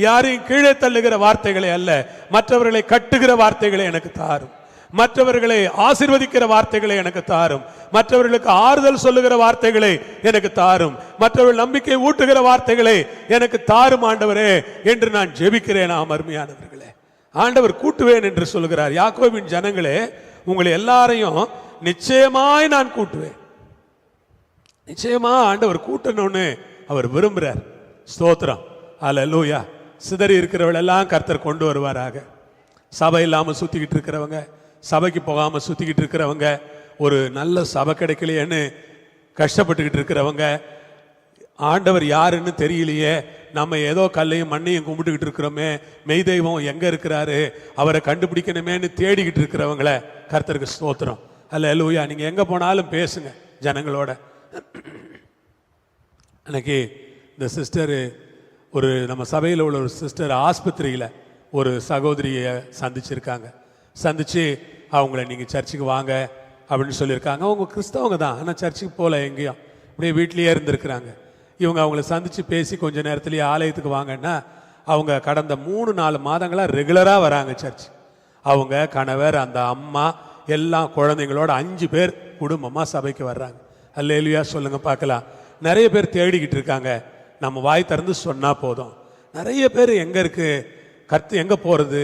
யாரையும் கீழே தள்ளுகிற வார்த்தைகளே அல்ல, மற்றவர்களை கட்டுகிற வார்த்தைகளை எனக்கு தாரும், மற்றவர்களை ஆசீர்வதிக்கிற வார்த்தைகளை எனக்கு தாரும், மற்றவர்களுக்கு ஆறுதல் சொல்லுகிற வார்த்தைகளை எனக்கு தாரும், மற்றவர்கள் நம்பிக்கை ஊட்டுகிற வார்த்தைகளை எனக்கு தாரும் ஆண்டவரே என்று நான் ஜெபிக்கிறேன். அருமையானவர்களே, ஆண்டவர் கூட்டுவேன் என்று சொல்லுகிறார். யாக்கோபின் ஜனங்களே, உங்களை எல்லாரையும் நிச்சயமாய் நான் கூட்டுவேன். நிச்சயமா ஆண்டவர் கூட்டணும்னு அவர் விரும்புறார். ஸ்தோத்திரம். அல்லேலூயா. சிதறி இருக்கிறவர்கள் எல்லாம் கர்த்தர் கொண்டு வருவாராக. சபை இல்லாம சுத்திக்கிட்டு இருக்கிறவங்க, சபைக்கு போகாம சுத்திக்கிட்டு இருக்கிறவங்க, ஒரு நல்ல சபை கிடைக்கலையேன்னு கஷ்டப்பட்டுக்கிட்டு இருக்கிறவங்க, ஆண்டவர் யாருன்னு தெரியலையே, நம்ம ஏதோ கல்லையும் மண்ணையும் கும்பிட்டுக்கிட்டு இருக்கிறோமே, மெய் தெய்வம் எங்க இருக்கிறாரு, அவரை கண்டுபிடிக்கணுமேன்னு தேடிக்கிட்டு இருக்கிறவங்கள கர்த்தருக்கு ஸ்தோத்திரம். அல்லேலூயா. நீங்க எங்க போனாலும் பேசுங்க ஜனங்களோட. அன்னைக்கு இந்த சிஸ்டர், ஒரு நம்ம சபையில் உள்ள ஒரு சிஸ்டர் ஆஸ்பத்திரியில் ஒரு சகோதரியை சந்திச்சிருக்காங்க. சந்திச்சு அவங்கள நீங்கள் சர்ச்சுக்கு வாங்க அப்படின்னு சொல்லியிருக்காங்க. அவங்க கிறிஸ்தவங்க தான், ஆனால் சர்ச்சுக்கு போகல, எங்கேயும் அப்படியே வீட்லேயே இருந்திருக்கிறாங்க. இவங்க அவங்கள சந்தித்து பேசி கொஞ்ச நேரத்துலேயே ஆலயத்துக்கு வாங்கன்னா, அவங்க கடந்த 3-4 மாதங்களாக ரெகுலராக வராங்க சர்ச். அவங்க கணவர், அந்த அம்மா, எல்லாம் குழந்தைங்களோட 5 பேர் குடும்பமாக சபைக்கு வர்றாங்க. அல்லேலூயா சொல்லுங்க பார்க்கலாம். நிறைய பேர் தேடிக்கிட்டு இருக்காங்க. நம்ம வாய் திறந்து சொன்னா போதும். நிறைய பேர் எங்க இருக்கு கர்த்தர், எங்க போறது,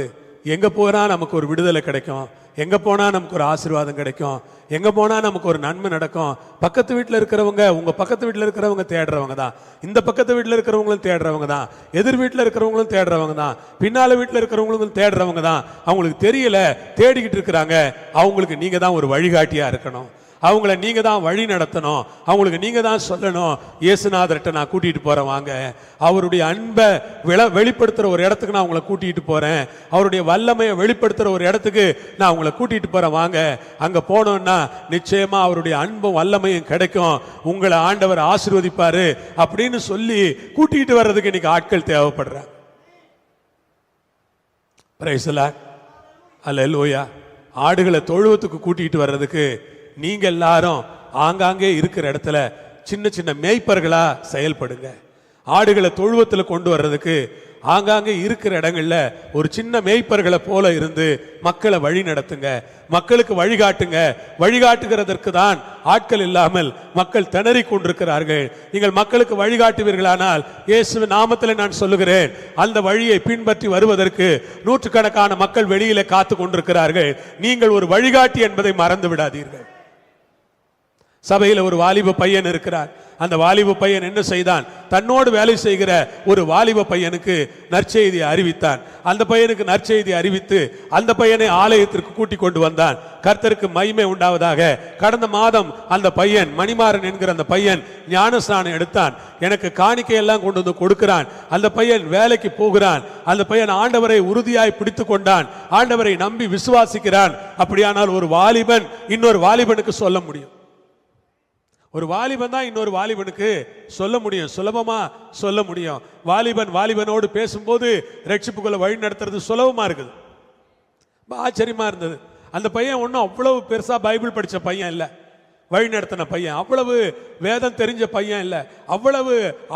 எங்க போனா நமக்கு ஒரு விடுதலை கிடைக்கும், எங்க போனா நமக்கு ஒரு ஆசீர்வாதம் கிடைக்கும், எங்க போனா நமக்கு ஒரு நன்மை நடக்கும். பக்கத்து வீட்டில் இருக்கிறவங்க, உங்க பக்கத்து வீட்டில் இருக்கிறவங்க தேடுறவங்க தான், இந்த பக்கத்து வீட்டில் இருக்கிறவங்களும் தேடுறவங்க தான், எதிர் வீட்டில் இருக்கிறவங்களும் தேடுறவங்க தான், பின்னால வீட்டில் இருக்கிறவங்களும் தேடுறவங்க தான். அவங்களுக்கு தெரியல, தேடிக்கிட்டு இருக்கிறாங்க. அவங்களுக்கு நீங்க தான் ஒரு வழிகாட்டியா இருக்கணும். அவங்கள நீங்க தான் வழி நடத்தணும். அவங்களுக்கு நீங்க தான் சொல்லணும், இயேசுநாதர்கிட்ட நான் கூட்டிட்டு போறேன் வாங்க, அவருடைய அன்பை வெளிப்படுத்துற ஒரு இடத்துக்கு நான் உங்களை கூட்டிட்டு போறேன், அவருடைய வல்லமையை வெளிப்படுத்துற ஒரு இடத்துக்கு நான் உங்களை கூட்டிட்டு போறேன் வாங்க. அங்க போனோம்னா நிச்சயமா அவருடைய அன்பும் வல்லமையும் கிடைக்கும், உங்களை ஆண்டவர் ஆசீர்வதிப்பாரு அப்படின்னு சொல்லி கூட்டிட்டு வர்றதுக்கு இன்னைக்கு ஆட்கள் தேவைப்படுறாங்க. Price the Lord. அல்லேலூயா. ஆடுகளை தொழுவத்துக்கு கூட்டிட்டு வர்றதுக்கு நீங்க எல்லாரும் ஆங்காங்கே இருக்கிற இடத்துல சின்ன சின்ன மேய்ப்பர்களா செயல்படுங்க. ஆடுகளை தொழுவத்தில் கொண்டு வர்றதுக்கு ஆங்காங்கே இருக்கிற இடங்கள்ல ஒரு சின்ன மேய்ப்பர்களை போல இருந்து மக்களை வழி நடத்துங்க, மக்களுக்கு வழிகாட்டுங்க. வழிகாட்டுகிறதற்கு தான் ஆட்கள் இல்லாமல் மக்கள் திணறி கொண்டிருக்கிறார்கள். நீங்கள் மக்களுக்கு வழிகாட்டுவீர்களானால், இயேசுவின் நாமத்தில் நான் சொல்லுகிறேன், அந்த வழியை பின்பற்றி வருவதற்கு நூற்றுக்கணக்கான மக்கள் வெளியிலே காத்து கொண்டிருக்கிறார்கள். நீங்கள் ஒரு வழிகாட்டி என்பதை மறந்து விடாதீர்கள். சபையில் ஒரு வாலிப பையன் இருக்கிறார். அந்த வாலிப பையன் என்ன செய்தான்? தன்னோடு வேலை செய்கிற ஒரு வாலிப பையனுக்கு நற்செய்தியை அறிவித்தான். அந்த பையனுக்கு நற்செய்தி அறிவித்து அந்த பையனை ஆலயத்திற்கு கூட்டிக் கொண்டு வந்தான். கர்த்தருக்கு மகிமை உண்டாவதாக. கடந்த மாதம் அந்த பையன், மணிமாறன் என்கிற அந்த பையன் ஞானஸ்நானம் எடுத்தான். எனக்கு காணிக்கையெல்லாம் கொண்டு வந்து கொடுக்கிறான். அந்த பையன் வேலைக்கு போகிறான். அந்த பையன் ஆண்டவரை உறுதியாய் பிடித்து கொண்டான். ஆண்டவரை நம்பி விசுவாசிக்கிறான். அப்படியானால் ஒரு வாலிபன் இன்னொரு வாலிபனுக்கு சொல்ல முடியும். ஒரு வாலிபன் தான் இன்னொரு வாலிபனுக்கு சொல்ல முடியும், சுலபமா சொல்ல முடியும். வாலிபன் வாலிபனோடு பேசும்போது ரட்சிப்புக்குள்ள வழி நடத்துறது சுலபமா இருக்குது. ஆச்சரியமா இருந்தது. அந்த பையன் ஒன்றும் அவ்வளவு பெருசா பைபிள் படிச்ச பையன் இல்லை, வழி நடத்தின பையன். அவ்வளவு வேதம் தெரிஞ்ச பையன் இல்லை, அவ்வளவு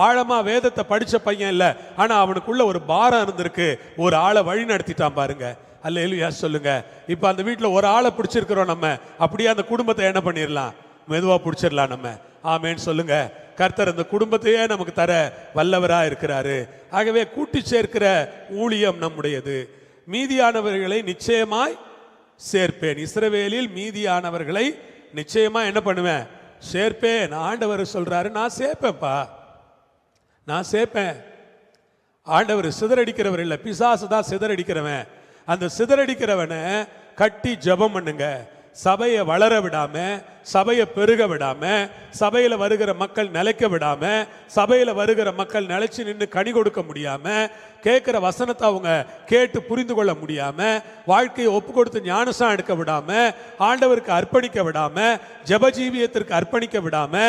ஆழமா வேதத்தை படிச்ச பையன் இல்லை. ஆனா அவனுக்குள்ள ஒரு பாரம் இருந்திருக்கு. ஒரு ஆளை வழி நடத்திட்டான் பாருங்க. அல்லேலூயா சொல்லுங்க. இப்ப அந்த வீட்டில் ஒரு ஆளை பிடிச்சிருக்கிறோம் நம்ம, அப்படியே அந்த குடும்பத்தை என்ன பண்ணிடலாம்? மெதுவா பிடிச்சிடலாம் நம்ம. ஆமேன்னு சொல்லுங்க. கர்த்தர் அந்த குடும்பத்தையே நமக்கு தர வல்லவரா இருக்கிறாரு. ஆகவே கூட்டி சேர்க்கிற ஊழியம் நம்முடையது. மீதியானவர்களை நிச்சயமாய் சேர்ப்பேன். இஸ்ரவேலில் மீதியானவர்களை நிச்சயமா என்ன பண்ணுவேன்? சேர்ப்பேன். ஆண்டவர் சொல்றாரு, நான் சேர்ப்பேன்ப்பா, நான் சேர்ப்பேன். ஆண்டவர் சிதறடிக்கிறவர் இல்லை, பிசாசு தான் சிதறடிக்கிறவன். அந்த சிதறடிக்கிறவனை கட்டி ஜெபம் பண்ணுங்க. சபையை வளர விடாம, சபையை பெருக விடாம, சபையில வருகிற மக்கள் நிலைக்க விடாம, சபையில வருகிற மக்கள் நிலைச்சு நின்று கனி கொடுக்க முடியாம, கேட்கிற வசனத்தை அவங்க கேட்டு புரிந்து கொள்ள முடியாம, வாழ்க்கையை ஒப்பு கொடுத்து ஞானசானம் எடுக்க விடாம, ஆண்டவருக்கு அர்ப்பணிக்க விடாம, ஜெபஜீவியத்திற்கு அர்ப்பணிக்க விடாம,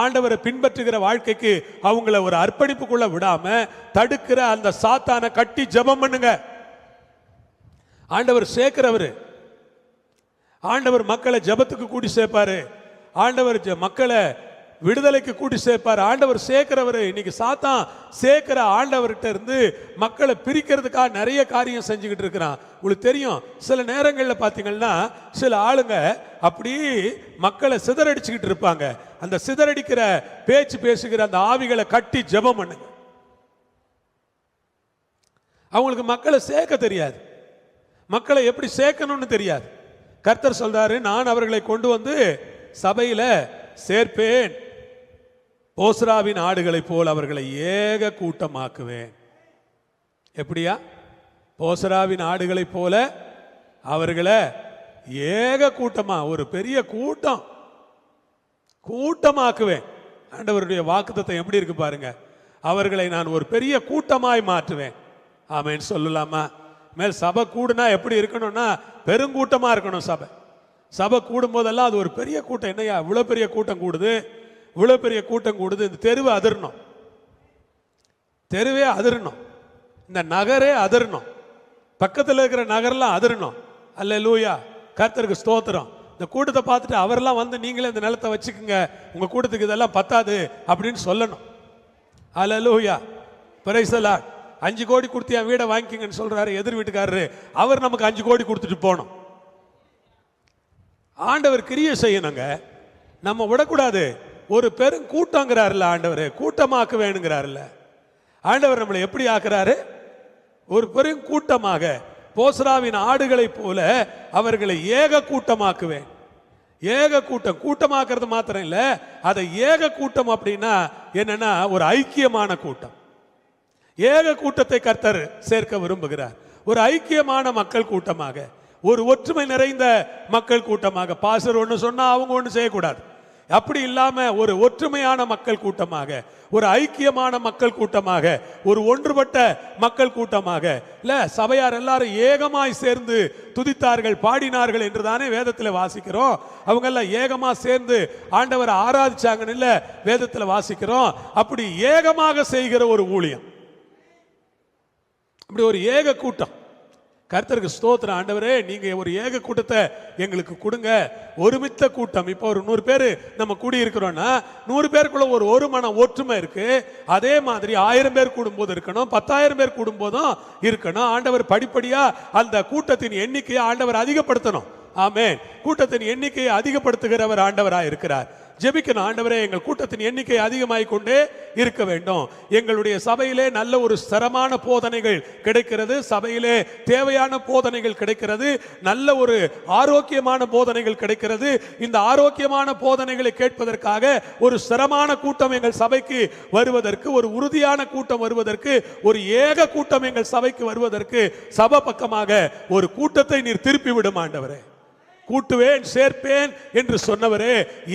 ஆண்டவரை பின்பற்றுகிற வாழ்க்கைக்கு அவங்கள ஒரு அர்ப்பணிப்புக்குள்ள விடாம தடுக்கிற அந்த சாத்தானை கட்டி ஜெபம் பண்ணுங்க. ஆண்டவர் சேர்க்கிறவரு. ஆண்டவர் மக்களை ஜெபத்துக்கு கூட்டி சேர்ப்பாரு. ஆண்டவர் மக்களை விடுதலைக்கு கூட்டி சேர்ப்பாரு. ஆண்டவர் சேர்க்கிறவரு. இன்னைக்கு சாத்தான் சேர்க்கிற ஆண்டவர்கிட்ட இருந்து மக்களை பிரிக்கிறதுக்காக நிறைய காரியம் செஞ்சுக்கிட்டு இருக்கிறான். உங்களுக்கு தெரியும், சில நேரங்களில் பார்த்தீங்கன்னா சில ஆளுங்க அப்படி மக்களை சிதறடிச்சுக்கிட்டு இருப்பாங்க. அந்த சிதறடிக்கிற பேச்சு பேசுகிற அந்த ஆவிகளை கட்டி ஜெபம் பண்ணுங்க. அவங்களுக்கு மக்களை சேர்க்க தெரியாது, மக்களை எப்படி சேர்க்கணும்னு தெரியாது. கர்த்தர் சொல்றாரு, நான் அவர்களை கொண்டு வந்து சபையில சேர்ப்பேன். போஸ்ராவின் ஆடுகளை போல் அவர்களை ஏக கூட்டமாக்குவேன். எப்படியா? போஸ்ராவின் ஆடுகளை போல அவர்களை ஏக கூட்டமா, ஒரு பெரிய கூட்டம் கூட்டமாக்குவேன். ஆண்டவருடைய வாக்குத்தத்தம் எப்படி இருக்கு பாருங்க. அவர்களை நான் ஒரு பெரிய கூட்டமாய் மாற்றுவேன். ஆமென் சொல்லலாமா? மேல் சபை கூடுனா எப்படி இருக்கணும்னா பெருங்கூட்டமா இருக்கணும். சபை கூடும் போதெல்லாம் அது ஒரு பெரிய கூட்டம். என்னையா இவ்வளவு பெரிய கூட்டம் கூடுது, இவ்வளவு பெரிய கூட்டம் கூடுது. இந்த தெருவை அதிரணும், தெருவே அதிரணும், இந்த நகரே அதிரணும், பக்கத்தில் இருக்கிற நகரெல்லாம் அதிரணும். அல்லேலூயா, கர்த்தருக்கு ஸ்தோத்திரம். இந்த கூட்டத்தை பார்த்துட்டு அவரெல்லாம் வந்து நீங்களே இந்த நிலத்தை வச்சுக்குங்க, உங்க கூட்டத்துக்கு இதெல்லாம் பத்தாது அப்படின்னு சொல்லணும். அல்லேலூயா, பிரைஸ் தி லார்ட். 5 கோடி கொடுத்து என் வீடை வாங்கிக்கங்கன்னு சொல்றாரு எதிர் வீட்டுக்காரரு. அவர் நமக்கு 5 கோடி கொடுத்துட்டு போனோம். ஆண்டவர் கிரியை செய்யணுங்க, நம்ம விடக்கூடாது. ஒரு பெரும் கூட்டங்கிறாருல்ல ஆண்டவர், கூட்டமாக்க வேணுங்கிறாருல்ல ஆண்டவர். நம்மளை எப்படி ஆக்குறாரு? ஒரு பெரும் கூட்டமாக, போஸ்ராவின் ஆடுகளை போல அவர்களை ஏக கூட்டமாக்குவேன். ஏக கூட்டம், கூட்டமாக்குறது மாத்திரம் இல்ல, அதை ஏக கூட்டம் அப்படின்னா என்னன்னா ஒரு ஐக்கியமான கூட்டம். ஏக கூட்டத்தை கர்த்தர் சேர்க்க விரும்புகிறார். ஒரு ஐக்கியமான மக்கள் கூட்டமாக, ஒரு ஒற்றுமை நிறைந்த மக்கள் கூட்டமாக. பாஸ்டர் ஒன்று சொன்னா அவங்க ஒன்று செய்யக்கூடாது, அப்படி இல்லாம ஒரு ஒற்றுமையான மக்கள் கூட்டமாக, ஒரு ஐக்கியமான மக்கள் கூட்டமாக, ஒரு ஒன்றுபட்ட மக்கள் கூட்டமாக. இல்ல சபையார் எல்லாரும் ஏகமாய் சேர்ந்து துதித்தார்கள், பாடினார்கள் என்று தானே வேதத்தில் வாசிக்கிறோம். அவங்க எல்லாம் ஏகமா சேர்ந்து ஆண்டவரை ஆராதிச்சாங்கன்னு இல்ல வேதத்தில் வாசிக்கிறோம். அப்படி ஏகமாக செய்கிற ஒரு ஊழியம், அப்படி ஒரு ஏக கூட்டம். கர்த்தருக்கு ஸ்தோத்திரம். ஆண்டவரே, நீங்க ஒரு ஏக கூட்டத்தை எங்களுக்கு கொடுங்க, ஒருமித்த கூட்டம். இப்போ ஒரு 100 பேர் நம்ம கூடி இருக்கிறோம்னா 100 பேருக்குள்ள ஒரு மன ஒற்றுமை இருக்கு. அதே மாதிரி 1000 பேர் கூடும்போது இருக்கணும், 10,000 பேர் கூடும்போதும் இருக்கணும். ஆண்டவர் படிப்படியா அந்த கூட்டத்தின் எண்ணிக்கையை ஆண்டவர் அதிகப்படுத்தணும். ஆமென். கூட்டத்தின் எண்ணிக்கையை அதிகப்படுத்துகிறவர் ஆண்டவராக இருக்கிறார். ஜெபிக்கணும், ஆண்டவரே எங்கள் கூட்டத்தின் எண்ணிக்கை அதிகமாகிக் கொண்டே இருக்க வேண்டும். எங்களுடைய சபையிலே நல்ல ஒரு ஸ்திரமான போதனைகள் கிடைக்கிறது, சபையிலே தேவையான போதனைகள் கிடைக்கிறது, நல்ல ஒரு ஆரோக்கியமான போதனைகள் கிடைக்கிறது. இந்த ஆரோக்கியமான போதனைகளை கேட்பதற்காக ஒரு ஸ்திரமான கூட்டம் எங்கள் சபைக்கு வருவதற்கு, ஒரு உறுதியான கூட்டம் வருவதற்கு, ஒரு ஏக கூட்டம் எங்கள் சபைக்கு வருவதற்கு சபை பக்கமாக ஒரு கூட்டத்தை நீர் திருப்பி விடும் ஆண்டவரே. கூட்டுவேன் சேர்ப்பேன் என்று சொன்னவரே,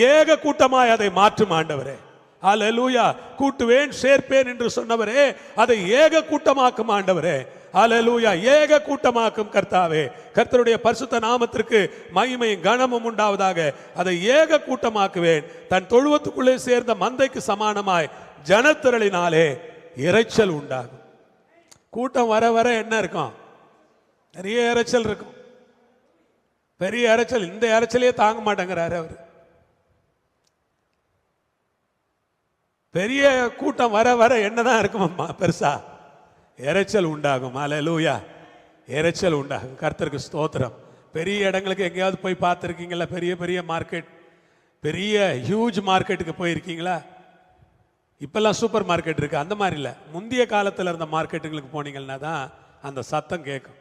ஏக கூட்டமாய் அதை மாற்றும் ஆண்டவரே. அல்லேலூயா. கூட்டுவேன் சேர்ப்பேன் என்று சொன்னவரே, அதை ஏக கூட்டமாக்கும் ஆண்டவரே. அல்லேலூயா. ஏக கூட்டமாக்கும் கர்த்தாவே. கர்த்தருடைய பரிசுத்த நாமத்திற்கு மகிமையும் கனமும் உண்டாவதாக. அதை ஏக கூட்டமாக்குவேன். தன் தொழுவத்துக்குள்ளே சேர்ந்த மந்தைக்கு சமானமாய் ஜனத்திரளினாலே இரைச்சல் உண்டாகும். கூட்டம் வர வர என்ன இருக்கும்? நிறைய இரைச்சல் இருக்கும். பெரிய இரைச்சல். இந்த இரைச்சலையே தாங்க மாட்டேங்கிறாரு அவர். பெரிய கூட்டம் வர வர என்னதான் இருக்குமா? பெருசா இரைச்சல் உண்டாகும். அல்லேலூயா. இரைச்சல் உண்டாகும். கர்த்தருக்கு ஸ்தோத்திரம். பெரிய இடங்களுக்கு எங்கேயாவது போய் பார்த்துருக்கீங்களா? பெரிய பெரிய மார்க்கெட், பெரிய ஹியூஜ் மார்க்கெட்டுக்கு போயிருக்கீங்களா? இப்பெல்லாம் சூப்பர் மார்க்கெட் இருக்கு, அந்த மாதிரி இல்லை. முந்தைய காலத்தில் இருந்த மார்க்கெட்டுங்களுக்கு போனீங்கன்னா தான் அந்த சத்தம் கேட்கும்.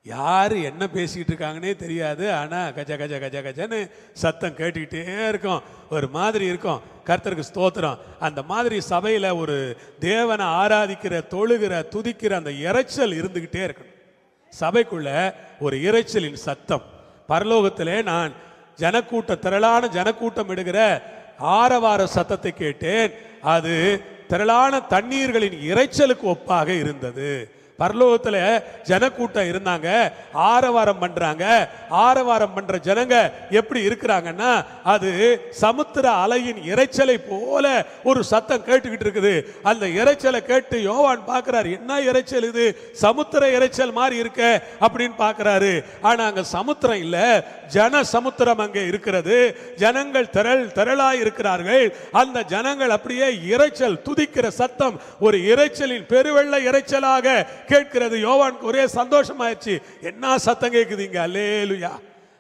யார் என்ன பேசிக்கிட்டு இருக்காங்கன்னே தெரியாது, ஆனால் கஜ கஜ கஜ கஜன்னு சத்தம் கேட்டுக்கிட்டே இருக்கும், ஒரு மாதிரி இருக்கும். கர்த்தருக்கு ஸ்தோத்திரம். அந்த மாதிரி சபையில் ஒரு தேவனை ஆராதிக்கிற, தொழுகிற, துதிக்கிற அந்த இரைச்சல் இருந்துக்கிட்டே இருக்கணும். சபைக்குள்ள ஒரு இரைச்சலின் சத்தம். பரலோகத்திலே நான் ஜனக்கூட்டம், திரளான ஜனக்கூட்டம் இடுகிற ஆரவார சத்தத்தை கேட்டேன். அது திரளான தண்ணீர்களின் இரைச்சலுக்கு ஒப்பாக இருந்தது. பரலோகத்தில் ஜனக்கூட்டம் இருந்தாங்க, ஆரவாரம் பண்றாங்க. ஆரவாரம் பண்ற ஜனங்க எப்படி இருக்கிறாங்கன்னா, அது சமுத்திர அலையின் இரைச்சலை போல ஒரு சத்தம் கேட்டுக்கிட்டு இருக்குது. அந்த இரைச்சலை கேட்டு யோவான் பார்க்கிறார், என்ன இரைச்சல் இது? சமுத்திர இரைச்சல் மாதிரி இருக்க அப்படின்னு பார்க்கிறாரு. ஆனா அங்க சமுத்திரம் இல்ல, ஜன சமுத்திரம் அங்கே இருக்கிறது. ஜனங்கள் திரளாய் இருக்கிறார்கள். அந்த ஜனங்கள் அப்படியே இரைச்சல், துதிக்கிற சத்தம் ஒரு இரைச்சலின் பெருவெள்ள இரைச்சலாக கேட்கிறது. யோவானுக்கு ஒரே சந்தோஷமாயிடுச்சு. என்ன சத்தம் கேட்குதுங்க? அல்லேலூயா.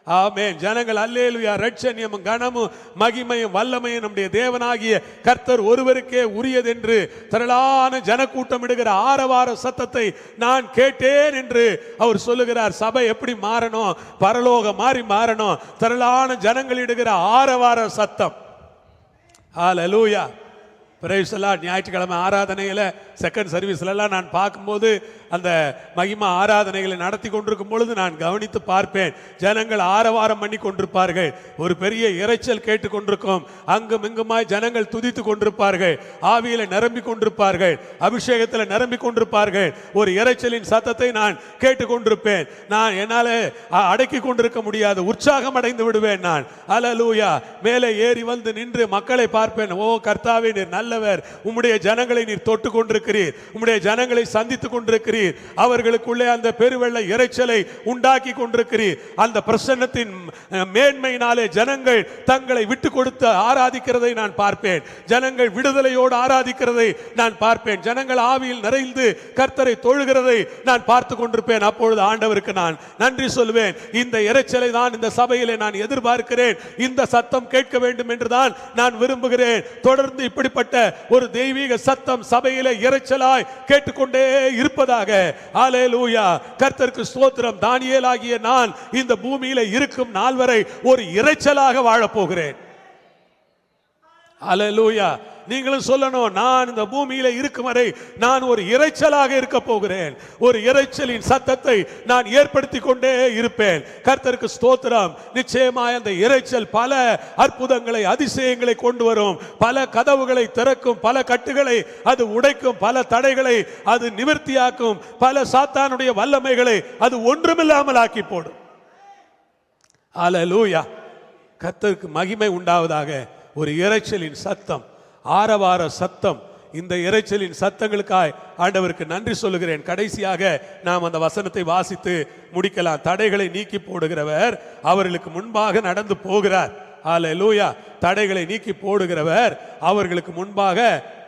ஆமென். ஜனங்கள் அல்லேலூயா. ரட்சணியமும் கனமும் மகிமையும் வல்லமையும் நம்முடைய தேவனாகிய கர்த்தர் ஒருவருக்கே உரியது என்று திரளான ஜனக்கூட்டம் இடுகிற ஆரவார சத்தத்தை நான் கேட்டேன் என்று அவர் சொல்லுகிறார். சபை எப்படி மாறணும்? பரலோகம் மாறி மாறணும். திரளான ஜனங்கள் இடுகிற ஆரவார சத்தம். அல்லேலூயா. Praise the lord. ஞாயிற்றுக்கிழமை ஆராதனையில் செகண்ட் சர்வீஸ்லாம் நான் பார்க்கும்போது, அந்த மகிமா ஆராதனைகளை நடத்தி கொண்டிருக்கும் பொழுது நான் கவனித்து பார்ப்பேன். ஜனங்கள் ஆரவாரம் பண்ணி கொண்டிருப்பார்கள். ஒரு பெரிய இரைச்சல் கேட்டு கொண்டிருக்கும். அங்கும் இங்குமாய் ஜனங்கள் துதித்து கொண்டிருப்பார்கள். ஆவியில நிரம்பி கொண்டிருப்பார்கள். அபிஷேகத்தில் நிரம்பி கொண்டிருப்பார்கள். ஒரு இரைச்சலின் சத்தத்தை நான் கேட்டு கொண்டிருப்பேன். நான் என்னால் அடக்கி கொண்டிருக்க முடியாது. உற்சாகம் அடைந்து விடுவேன் நான். அல்லேலூயா. மேலே ஏறி வந்து நின்று மக்களை பார்ப்பேன். ஓ கர்த்தாவே, நீர் நல்லவர். உம்முடைய ஜனங்களை நீர் தொட்டு கொண்டிருக்கிறீர். உம்முடைய ஜனங்களை சந்தித்துக் கொண்டிருக்கிறீர். அவர்களுக்குள்ளே அந்த பெருவெள்ள இரைச்சலை உண்டாக்கி கொண்டிருக்கிறீர். அந்த பிரசன்னத்தின் மேன்மையினாலே ஜனங்கள் தங்களை விட்டு கொடுத்து ஆராதிக்கிறதை நான் பார்ப்பேன். ஜனங்கள் விடுதலையோடு ஆராதிக்கிறதை நான் பார்ப்பேன். ஜனங்கள் ஆவியில் நிறைந்து கர்த்தரை தொழுகிறதை நான் பார்த்து கொண்டிருப்பேன். அப்பொழுது ஆண்டவருக்கு நான் நன்றி சொல்வேன். இந்த இரைச்சலை தான் இந்த சபையிலே நான் எதிர்பார்க்கிறேன். இந்த சத்தம் கேட்க வேண்டும் என்றுதான் நான் விரும்புகிறேன். தொடர்ந்து இப்படிப்பட்ட ஒரு தெய்வீக சத்தம் சபையிலே இரைச்சலாய் கேட்டுக்கொண்டே இருப்பதாக. அல்லேலூயா. கர்த்தருக்கு ஸ்தோத்திரம். தானியேல் ஆகிய நான் இந்த பூமியில இருக்கும் நாள் வரை ஒரு இரைச்சலாக வாழப் போகிறேன். அல்லேலூயா. நீங்களும் சொல்லணும், நான் இந்த பூமியில இருக்கும் வரை நான் ஒரு இரைச்சலாக இருக்க போகிறேன். ஒரு இரைச்சலின் சத்தத்தை நான் ஏற்படுத்தி கொண்டே இருப்பேன். கர்த்தருக்கு ஸ்தோத்திரம். நிச்சயமாய் அந்த இரைச்சல் பல அற்புதங்களை, அதிசயங்களை கொண்டு வரும். பல கதவுகளை திறக்கும், பல கட்டுகளை அது உடைக்கும், பல தடைகளை அது நிவர்த்தியாக்கும், பல சாத்தானுடைய வல்லமைகளை அது ஒன்றுமில்லாமல் ஆக்கி போடும். அல்லேலூயா. கர்த்தருக்கு மகிமை உண்டாவதாக. ஒரு இரைச்சலின் சத்தம், ஆரவார சத்தம் இந்த இரைச்சலின் சத்தங்களுக்காய் ஆண்டவருக்கு நன்றி சொல்லுகிறேன். கடைசியாக நாம் அந்த வசனத்தை வாசித்து முடிக்கலாம். தடைகளை நீக்கி போடுகிறவர் அவர்களுக்கு முன்பாக நடந்து போகிறார். ஹல்லேலூயா. தடைகளை நீக்கி போடுகிறவர் அவர்களுக்கு முன்பாக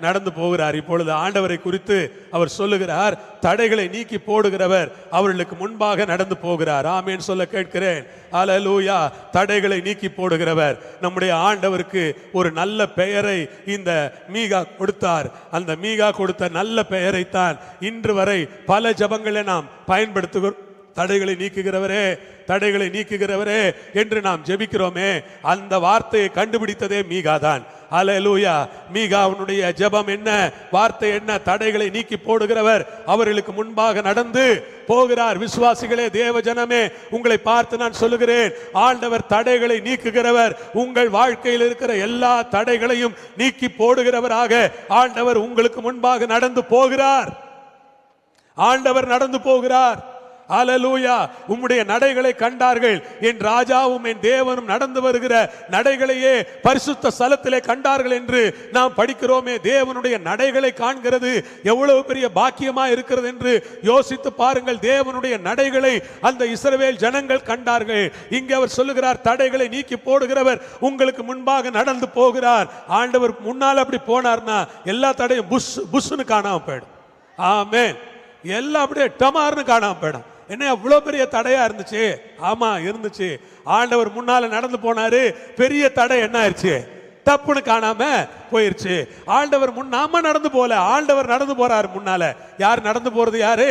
நடந்து போகிறார். இப்பொழுது ஆண்டவரை குறித்து அவர் சொல்லுகிறார், தடைகளை நீக்கி போடுகிறவர் அவர்களுக்கு முன்பாக நடந்து போகிறார். ஆமென் சொல்ல கேட்கிறேன். ஹல்லேலூயா. தடைகளை நீக்கி போடுகிறவர். நம்முடைய ஆண்டவருக்கு ஒரு நல்ல பெயரை இந்த மீகா கொடுத்தார். அந்த மீகா கொடுத்த நல்ல பெயரை தான் இன்று வரை பல ஜெபங்களை நாம் பயன்படுத்துகிறோம். தடைகளை நீக்குகிறவரே, தடைகளை நீக்குகிறவரே என்று நாம் ஜெபிக்கிறோமே, அந்த வார்த்தையை கண்டுபிடித்ததே மீகா தான். ஹல்லேலூயா. மீகாவுடைய ஜெபம் என்ன, வார்த்தை என்ன? தடைகளை நீக்கி போடுகிறவர் அவர்களுக்கு முன்பாக நடந்து போகிறார். விசுவாசிகளே, தேவ ஜனமே, உங்களை பார்த்து நான் சொல்லுகிறேன், ஆண்டவர் தடைகளை நீக்குகிறவர். உங்கள் வாழ்க்கையில் இருக்கிற எல்லா தடைகளையும் நீக்கி போடுகிறவராக ஆண்டவர் உங்களுக்கு முன்பாக நடந்து போகிறார். ஆண்டவர் நடந்து போகிறார். ஹல்லேலூயா. உம்முடைய நடைகளை கண்டார்கள். என் ராஜாவும் என் தேவனும் நடந்து வருகிற நடைகளையே பரிசுத்த ஸ்தலத்திலே கண்டார்கள் என்று நாம் படிக்கிறோமே. தேவனுடைய நடைகளை காண்கிறது எவ்வளவு பெரிய பாக்கியமா இருக்கிறது என்று யோசித்து பாருங்கள். தேவனுடைய நடைகளை அந்த இஸ்ரவேல் ஜனங்கள் கண்டார்கள். இங்கே அவர் சொல்லுகிறார், தடைகளை நீக்கி போடுகிறவர் உங்களுக்கு முன்பாக நடந்து போகிறார். ஆண்டவர் முன்னால் அப்படி போனார்னா எல்லா தடையும் புஷ் புஷ்னு காணாம போயிடும். ஆமென். எல்லாம் அப்படியே டமார்னு காணாம போயிடும். என்ன அவ்வளவு பெரிய தடையா இருந்துச்சு? ஆமா இருந்துச்சு. ஆண்டவர் முன்னால நடந்து போனாரு. பெரிய தடை என்ன ஆயிடுச்சு? தப்புன்னு காணாம போயிருச்சு. ஆண்டவர் நாம நடந்து போல, ஆண்டவர் நடந்து போறாரு முன்னால. யார் நடந்து போறது? யாரு?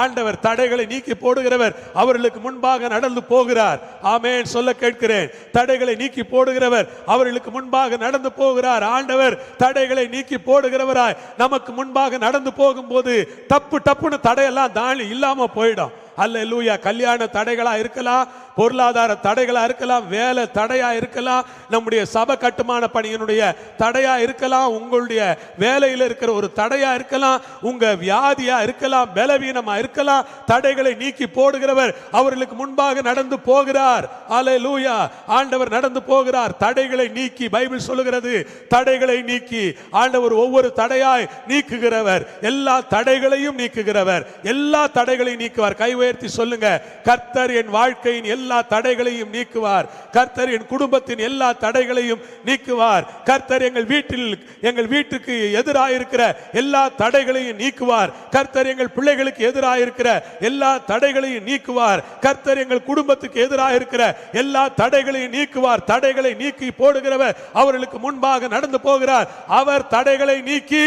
ஆண்டவர். தடைகளை நீக்கி போடுகிறவர் அவர்களுக்கு முன்பாக நடந்து போகிறார். ஆமென் சொல்ல கேட்கிறேன். தடைகளை நீக்கி போடுகிறவர் அவர்களுக்கு முன்பாக நடந்து போகிறார். ஆண்டவர் தடைகளை நீக்கி போடுகிறவராய் நமக்கு முன்பாக நடந்து போகும்போது டப்பு டப்புன்னு தடையெல்லாம் தாண்டி இல்லாம போயிடும். அல்லேலூயா. கல்யாண தடைகளா இருக்கலாம், பொருளாதார தடைகளா இருக்கலாம், வேலை தடையா இருக்கலாம், நம்முடைய சபை கட்டுமான பணியினுடைய தடையா இருக்கலாம், உங்களுடைய வேலையில் இருக்கிற ஒரு தடையா இருக்கலாம், உங்க வியாதியா இருக்கலாம், பலவீனமா இருக்கலாம். தடைகளை நீக்கி போடுகிறவர் அவர்களுக்கு முன்பாக நடந்து போகிறார். அல்லேலூயா. ஆண்டவர் நடந்து போகிறார். தடைகளை நீக்கி, பைபிள் சொல்லுகிறது, தடைகளை நீக்கி ஆண்டவர் ஒவ்வொரு தடையாய் நீக்குகிறவர். எல்லா தடைகளையும் நீக்குகிறவர். எல்லா தடைகளையும் நீக்குவார். கை உயர்த்தி சொல்லுங்க, கர்த்தர் என் வாழ்க்கையின் எல்லா தடைகளையும் நீக்குவார். கர்த்தர் என் குடும்பத்தின் எல்லா தடைகளையும் நீக்குவார். கர்த்தர் எங்கள் வீட்டுக்கு எதிராக இருக்கிற எல்லா தடைகளையும் நீக்குவார். கர்த்தர் எங்கள் பிள்ளைகளுக்கு எதிராக இருக்கிற எல்லா தடைகளையும் நீக்குவார். கர்த்தர் எங்கள் குடும்பத்துக்கு எதிராக இருக்கிற எல்லா தடைகளையும் நீக்குவார். தடைகளை நீக்கி போடுகிறவர் அவர்களுக்கு முன்பாக நடந்து போகிறார். அவர் தடைகளை நீக்கி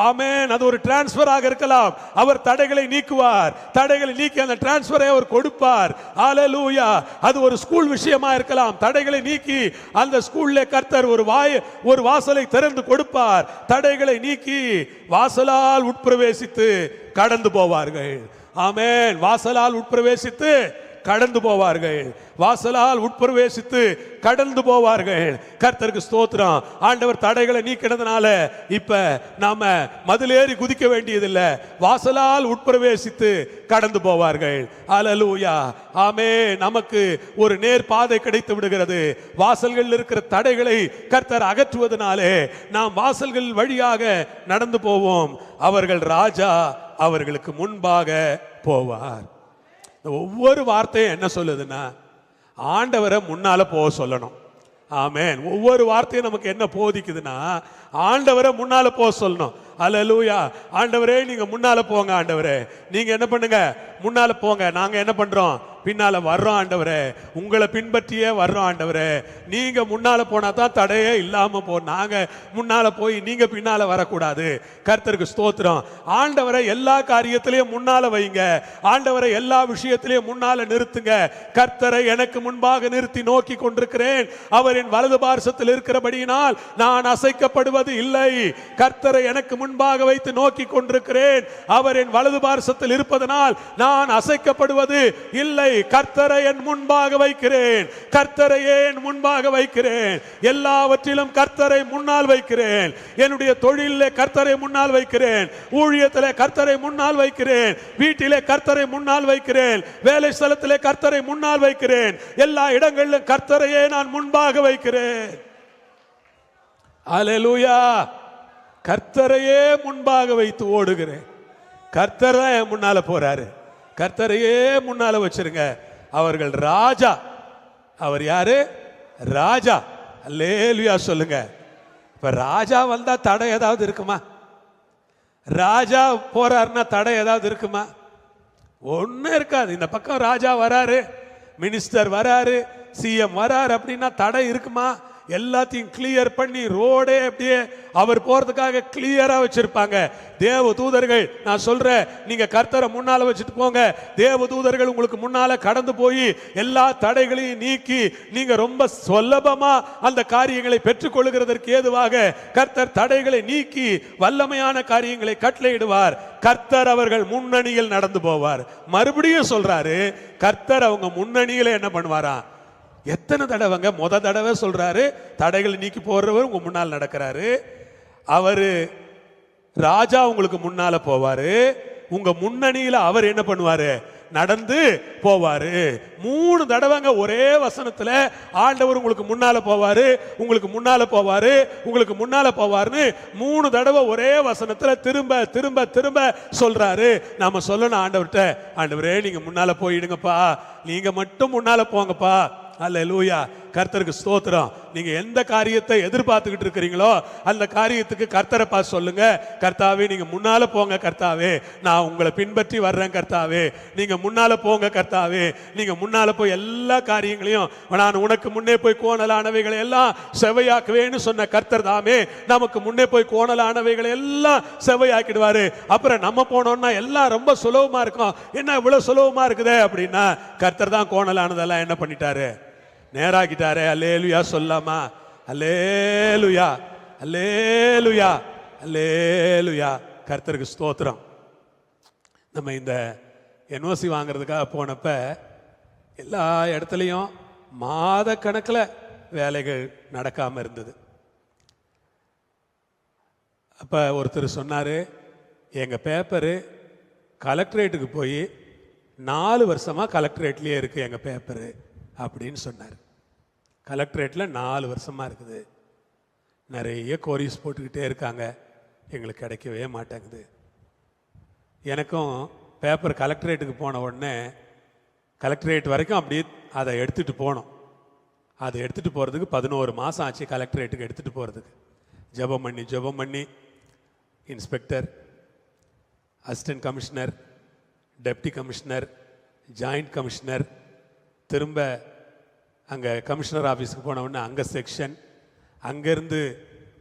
ஆமென். அது ஒரு டிரான்ஸ்பராக இருக்கலாம். அவர் தடைகளை நீக்குவார். தடைகளை நீக்கி அந்த டிரான்ஸ்பரை அவர் கொடுப்பார். ஹல்லேலூயா. அது ஒரு ஸ்கூல் விஷயமா இருக்கலாம். தடைகளை நீக்கி அந்த ஸ்கூல்ல கர்த்தர் ஒரு வாசலை திறந்து கொடுப்பார். தடைகளை நீக்கி வாசலால் உட்பிரவேசித்து கடந்து போவார்கள். ஆமென். வாசலால் உட்பிரவேசித்து கடந்து போவார்கள். வாசலால் உட்பிரவேசித்து கடந்து போவார்கள். கர்த்தருக்கு ஸ்தோத்திரம். ஆண்டவர் தடைகளை நீக்கினதுனால இப்ப நாம மதிலேறி குதிக்க வேண்டியதில்லை. வாசலால் உட்பிரவேசித்து கடந்து போவார்கள். ஹல்லேலூயா. ஆமென். நமக்கு ஒரு நேர் பாதை கிடைத்து விடுகிறது. வாசல்களில் இருக்கிற தடைகளை கர்த்தர் அகற்றுவதனாலே நாம் வாசல்கள் வழியாக நடந்து போவோம். அவர்கள் ராஜா அவர்களுக்கு முன்பாக போவார். ஒவ்வொரு வார்த்தையும் என்ன சொல்லுதுன்னா, ஆண்டவரை முன்னால போக சொல்லணும். ஆமென். ஒவ்வொரு வார்த்தையும் நமக்கு என்ன போதிக்குதுன்னா, ஆண்டவரை முன்னால போக சொல்லணும். அல்லேலூயா. ஆண்டவரே நீங்க முன்னால போங்க. ஆண்டவரே நீங்க என்ன பண்ணுங்க? முன்னால போங்க. நாங்க என்ன பண்றோம்? பின்னால வர்றோம். ஆண்டவரே உங்களை பின்பற்றியே வர்றோம். ஆண்டவரே நீங்க முன்னால போனா தான் தடையே இல்லாம போ. நாங்க முன்னால போய் நீங்க பின்னால வரக்கூடாது. கர்த்தருக்கு ஸ்தோத்திரம். ஆண்டவரை எல்லா காரியத்திலையும் முன்னால வைங்க. ஆண்டவரை எல்லா விஷயத்திலையும் முன்னால நிறுத்துங்க. கர்த்தரை எனக்கு முன்பாக நிறுத்தி நோக்கி கொண்டிருக்கிறேன். அவரின் வலது பார்சத்தில் இருக்கிறபடியினால் நான் அசைக்கப்படுவது இல்லை. கர்த்தரை எனக்கு முன்பாக வைத்து நோக்கி கொண்டிருக்கிறேன். அவரின் வலது பார்சத்தில் இருப்பதனால் நான் அசைக்கப்படுவது இல்லை. கர்த்தரை என் முன்பாக வைக்கிறேன். கர்த்தரையே என் முன்பாக வைக்கிறேன். எல்லாவற்றிலும் கர்த்தரை முன்னால் வைக்கிறேன். என்னுடைய தொழிலிலே கர்த்தரை முன்னால் வைக்கிறேன். ஊழியத்திலே கர்த்தரை முன்னால் வைக்கிறேன். வீட்டிலே கர்த்தரை முன்னால் வைக்கிறேன். வேலை ஸ்தலத்திலே கர்த்தரை முன்னால் வைக்கிறேன். எல்லா இடங்களிலும் கர்த்தரையே நான் முன்பாக வைக்கிறேன். அல்லேலூயா. கர்த்தரையே முன்பாக வைத்து ஓடுகிறேன். கர்த்தர் தான் என் முன்னால போறாரு. கர்த்தரையே முன்னால வச்சிருங்க. அவர்கள் ராஜா. அவர் யாரு? ராஜா. அல்லேலூயா சொல்லுங்க. இப்ப ராஜா வந்தா தடை ஏதாவது இருக்குமா? ராஜா போறாருன்னா தடை ஏதாவது இருக்குமா? ஒன்னும் இருக்காது. இந்த பக்கம் ராஜா வராரு, மினிஸ்டர் வராரு, சிஎம் வராரு அப்படின்னா தடை இருக்குமா? எல்லாத்தையும் கிளியர் பண்ணி ரோடே அப்படியே அவர் போறதுக்காக கிளியரா வச்சிருப்பாங்க. தேவ தூதர்கள், நான் சொல்றேன், நீங்க கர்த்தரை முன்னால வச்சுட்டு போங்க. தேவ தூதர்கள் உங்களுக்கு முன்னால கடந்து போய் எல்லா தடைகளையும் நீக்கி நீங்க ரொம்ப சுலபமா அந்த காரியங்களை பெற்றுக்கொள்கிறதற்கு ஏதுவாக கர்த்தர் தடைகளை நீக்கி வல்லமையான காரியங்களை கட்டளையிடுவார். கர்த்தர் அவர்கள் முன்னணியில் நடந்து போவார். மறுபடியும் சொல்றாரு, கர்த்தர் அவங்க முன்னணியில என்ன பண்ணுவாராம்? எத்தனை தடவைங்க? தடவை சொல்றாரு, தடைகளை நீக்கி போடுறவர் உங்க முன்னால் நடக்கிறாரு. அவரு ராஜா உங்களுக்கு முன்னால போவாரு. உங்க முன்னணியில அவர் என்ன பண்ணுவாரு? நடந்து போவாரு. 3 தடவைங்க ஒரே வசனத்துல ஆண்டவர் உங்களுக்கு முன்னால போவாரு, உங்களுக்கு முன்னால போவாரு, உங்களுக்கு முன்னால போவாருன்னு 3 தடவை ஒரே வசனத்துல திரும்ப திரும்ப திரும்ப சொல்றாரு. நாம சொல்லணும் ஆண்டவர்கிட்ட, ஆண்டவரே நீங்க முன்னால போயிடுங்கப்பா, நீங்க மட்டும் முன்னால போங்கப்பா. அல்லேலூயா. கர்த்தருக்கு ஸ்தோத்திரம். நீங்க எந்த காரியத்தை எதிர்பார்த்துக்கிட்டு இருக்கிறீங்களோ அந்த காரியத்துக்கு கர்த்தரை பார்த்து சொல்லுங்க, கர்த்தாவே நீங்க முன்னால போங்க, கர்த்தாவே நான் உங்களை பின்பற்றி வர்றேன், கர்த்தாவே நீங்க முன்னால போங்க, கர்த்தாவே நீங்க முன்னால போய் எல்லா காரியங்களையும் நான் உனக்கு முன்னே போய் கோணலானவைகளை எல்லாம் செவையாக்குவேன்னு சொன்ன கர்த்தர் தாமே நமக்கு முன்னே போய் கோணலானவைகளை எல்லாம் செவையாக்கிடுவாரு. அப்புறம் நம்ம போனோம்னா எல்லாம் ரொம்ப சுலபமா இருக்கும். என்ன இவ்வளவு சுலபமா இருக்குதே அப்படின்னா, கர்த்தர் தான் கோணலானதெல்லாம் என்ன பண்ணிட்டாரு? நேராக்கிட்டாரே. அல்லேலுயா சொல்லாமா? அல்லேலுயா, அல்லேலுயா, அல்லேலுயா. கர்த்தருக்கு ஸ்தோத்திரம். நம்ம இந்த என்ஓசி வாங்குறதுக்காக போனப்ப எல்லா இடத்துலையும் மாத கணக்கில் வேலைகள் நடக்காம இருந்தது. அப்ப ஒருத்தர் சொன்னாரு, எங்க பேப்பரு கலெக்டரேட்டுக்கு போய் 4 வருஷமா கலெக்டரேட்லயே இருக்கு எங்க பேப்பரு அப்படின்னு சொன்னார். கலெக்டரேட்ல 4 வருஷமா இருக்குது. நிறைய கோரிஸ் போட்டுக்கிட்டே இருக்காங்க, எங்களுக்கு கிடைக்கவே மாட்டேங்குது. எனக்கும் பேப்பர் கலெக்டரேட்டுக்கு போன உடனே கலெக்டரேட் வரைக்கும் அப்படியே அதை எடுத்துட்டு போனோம். அதை எடுத்துட்டு போறதுக்கு 11 மாசம் ஆச்சு. கலெக்டரேட்டுக்கு எடுத்துட்டு போறதுக்கு ஜெபம் பண்ணி inspector, assistant commissioner, deputy commissioner, joint commissioner, திரும்ப அங்கே கமிஷனர் ஆஃபீஸுக்கு போன உடனே அங்கே செக்ஷன், அங்கேருந்து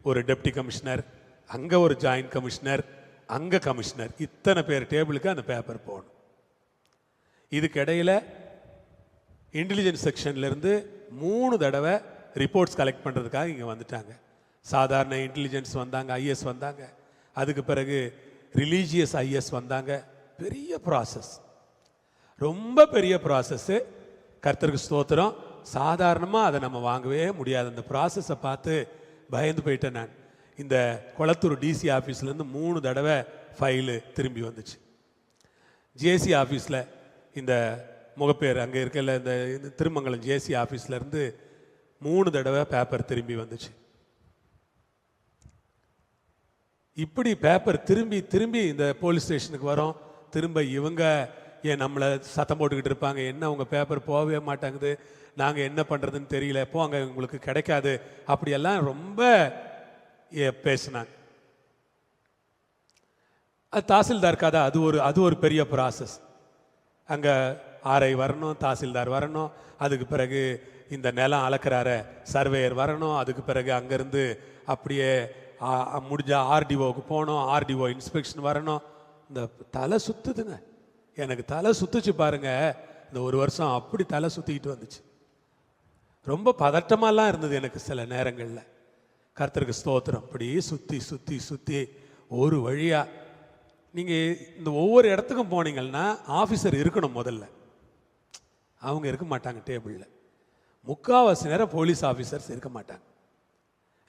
ஒரு டெப்டி கமிஷனர், அங்கே ஒரு ஜாயிண்ட் கமிஷனர், அங்கே கமிஷனர், இத்தனை பேர் டேபிளுக்கு அந்த பேப்பர் போகணும். இதுக்கு இடையில இன்டெலிஜென்ஸ் செக்ஷன்லேருந்து 3 தடவை ரிப்போர்ட்ஸ் கலெக்ட் பண்ணுறதுக்காக இங்கே வந்துட்டாங்க. சாதாரண இன்டெலிஜென்ஸ் வந்தாங்க, ஐஎஸ் வந்தாங்க, அதுக்கு பிறகு ரிலீஜியஸ் ஐஎஸ் வந்தாங்க. பெரிய ப்ராசஸ், ரொம்ப பெரிய ப்ராசஸ்ஸு. கர்த்தருக்கு ஸ்தோத்திரம். சாதாரணமாக அதை நம்ம வாங்கவே முடியாது. அந்த ப்ராசஸை பார்த்து பயந்து போயிட்டேன் நான். இந்த கொளத்தூர் டிசி ஆஃபீஸ்லேருந்து 3 தடவை ஃபைலு திரும்பி வந்துச்சு. ஜேசி ஆஃபீஸில் இந்த முகப்பேர் அங்கே இருக்கல இந்த திருமங்கலம் ஜேசி ஆஃபீஸ்லேருந்து 3 தடவை பேப்பர் திரும்பி வந்துச்சு. இப்படி பேப்பர் திரும்பி திரும்பி இந்த போலீஸ் ஸ்டேஷனுக்கு வரோம். திரும்ப இவங்க ஏன் நம்மளை சத்தம் போட்டுக்கிட்டு இருப்பாங்க, என்ன உங்கள் பேப்பர் போகவே மாட்டாங்குது, நாங்கள் என்ன பண்ணுறதுன்னு தெரியல, போங்க உங்களுக்கு கிடைக்காது, அப்படியெல்லாம் ரொம்ப பேசினாங்க. அது தாசில்தார் கதை. அது ஒரு பெரிய ப்ராசஸ். அங்கே ஆர்ஐ வரணும், தாசில்தார் வரணும், அதுக்கு பிறகு இந்த நிலம் அளக்கிறார சர்வேயர் வரணும், அதுக்கு பிறகு அங்கேருந்து அப்படியே முடிஞ்ச ஆர்டிஓவுக்கு போகணும், ஆர்டிஓ இன்ஸ்பெக்ஷன் வரணும். இந்த தலை சுத்துதுங்க, எனக்கு தலை சுத்துச்சு பாருங்க. இந்த 1 வருஷம் அப்படி தலை சுத்திக்கிட்டு வந்துச்சு. ரொம்ப பதட்டமாலாம் இருந்தது எனக்கு சில நேரங்களில். கர்த்தருக்கு ஸ்தோத்திரம். அப்படி சுற்றி சுற்றி சுற்றி ஒரு வழியா நீங்கள் இந்த ஒவ்வொரு இடத்துக்கும் போனீங்கன்னா ஆஃபீஸர் இருக்கணும். முதல்ல அவங்க இருக்க மாட்டாங்க டேபிளில். 3/4 நேரம் போலீஸ் ஆஃபீஸர்ஸ் இருக்க மாட்டாங்க.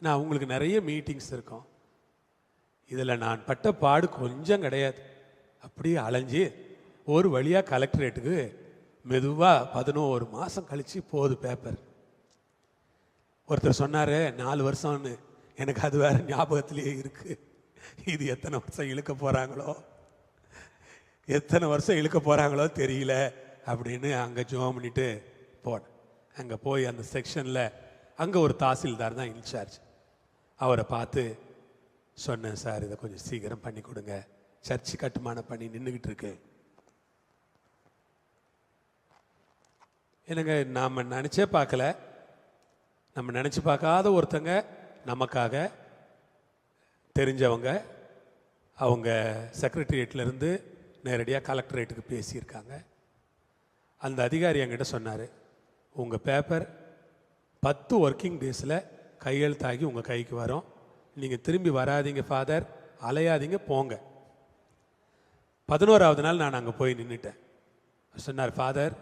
நான் அவங்களுக்கு நிறைய மீட்டிங்ஸ் இருக்கும். இதில் நான் பட்ட பாடு கொஞ்சம் கிடையாது. அப்படியே அலைஞ்சி ஒரு வழியாக கலெக்டரேட்டுக்கு மெதுவாக 11 மாதம் கழித்து போகுது பேப்பர். ஒருத்தர் சொன்னார் 4 வருஷம்னு. எனக்கு அது வேற ஞாபகத்திலேயே இருக்கு. இது எத்தனை வருஷம் இழுக்க போகிறாங்களோ தெரியல அப்படின்னு அங்கே ஜோம் பண்ணிட்டு போனேன். அங்கே போய் அந்த செக்ஷனில் அங்கே ஒரு தாசில்தார் தான் இன்சார்ஜ். அவரை பார்த்து சொன்னேன், சார் இதை கொஞ்சம் சீக்கிரம் பண்ணி கொடுங்க, சர்ச்சு கட்டுமானம் பண்ணி நின்றுக்கிட்டு இருக்கு. எனக்கு நாம் நினச்சே பார்க்கல, நம்ம நினச்சி பார்க்காத ஒருத்தங்க நமக்காக தெரிஞ்சவங்க அவங்க செக்ரட்டரியேட்லேருந்து நேரடியாக கலெக்டரேட்டுக்கு பேசியிருக்காங்க. அந்த அதிகாரி என்கிட்ட சொன்னார், உங்கள் பேப்பர் 10 ஒர்க்கிங் டேஸில் கையெழுத்தாகி உங்கள் கைக்கு வரும், நீங்கள் திரும்பி வராதிங்க ஃபாதர், அலையாதீங்க, போங்க. 11ஆவது நாள் நான் அங்கே போய் நின்றுட்டேன். சொன்னார், ஃபாதர்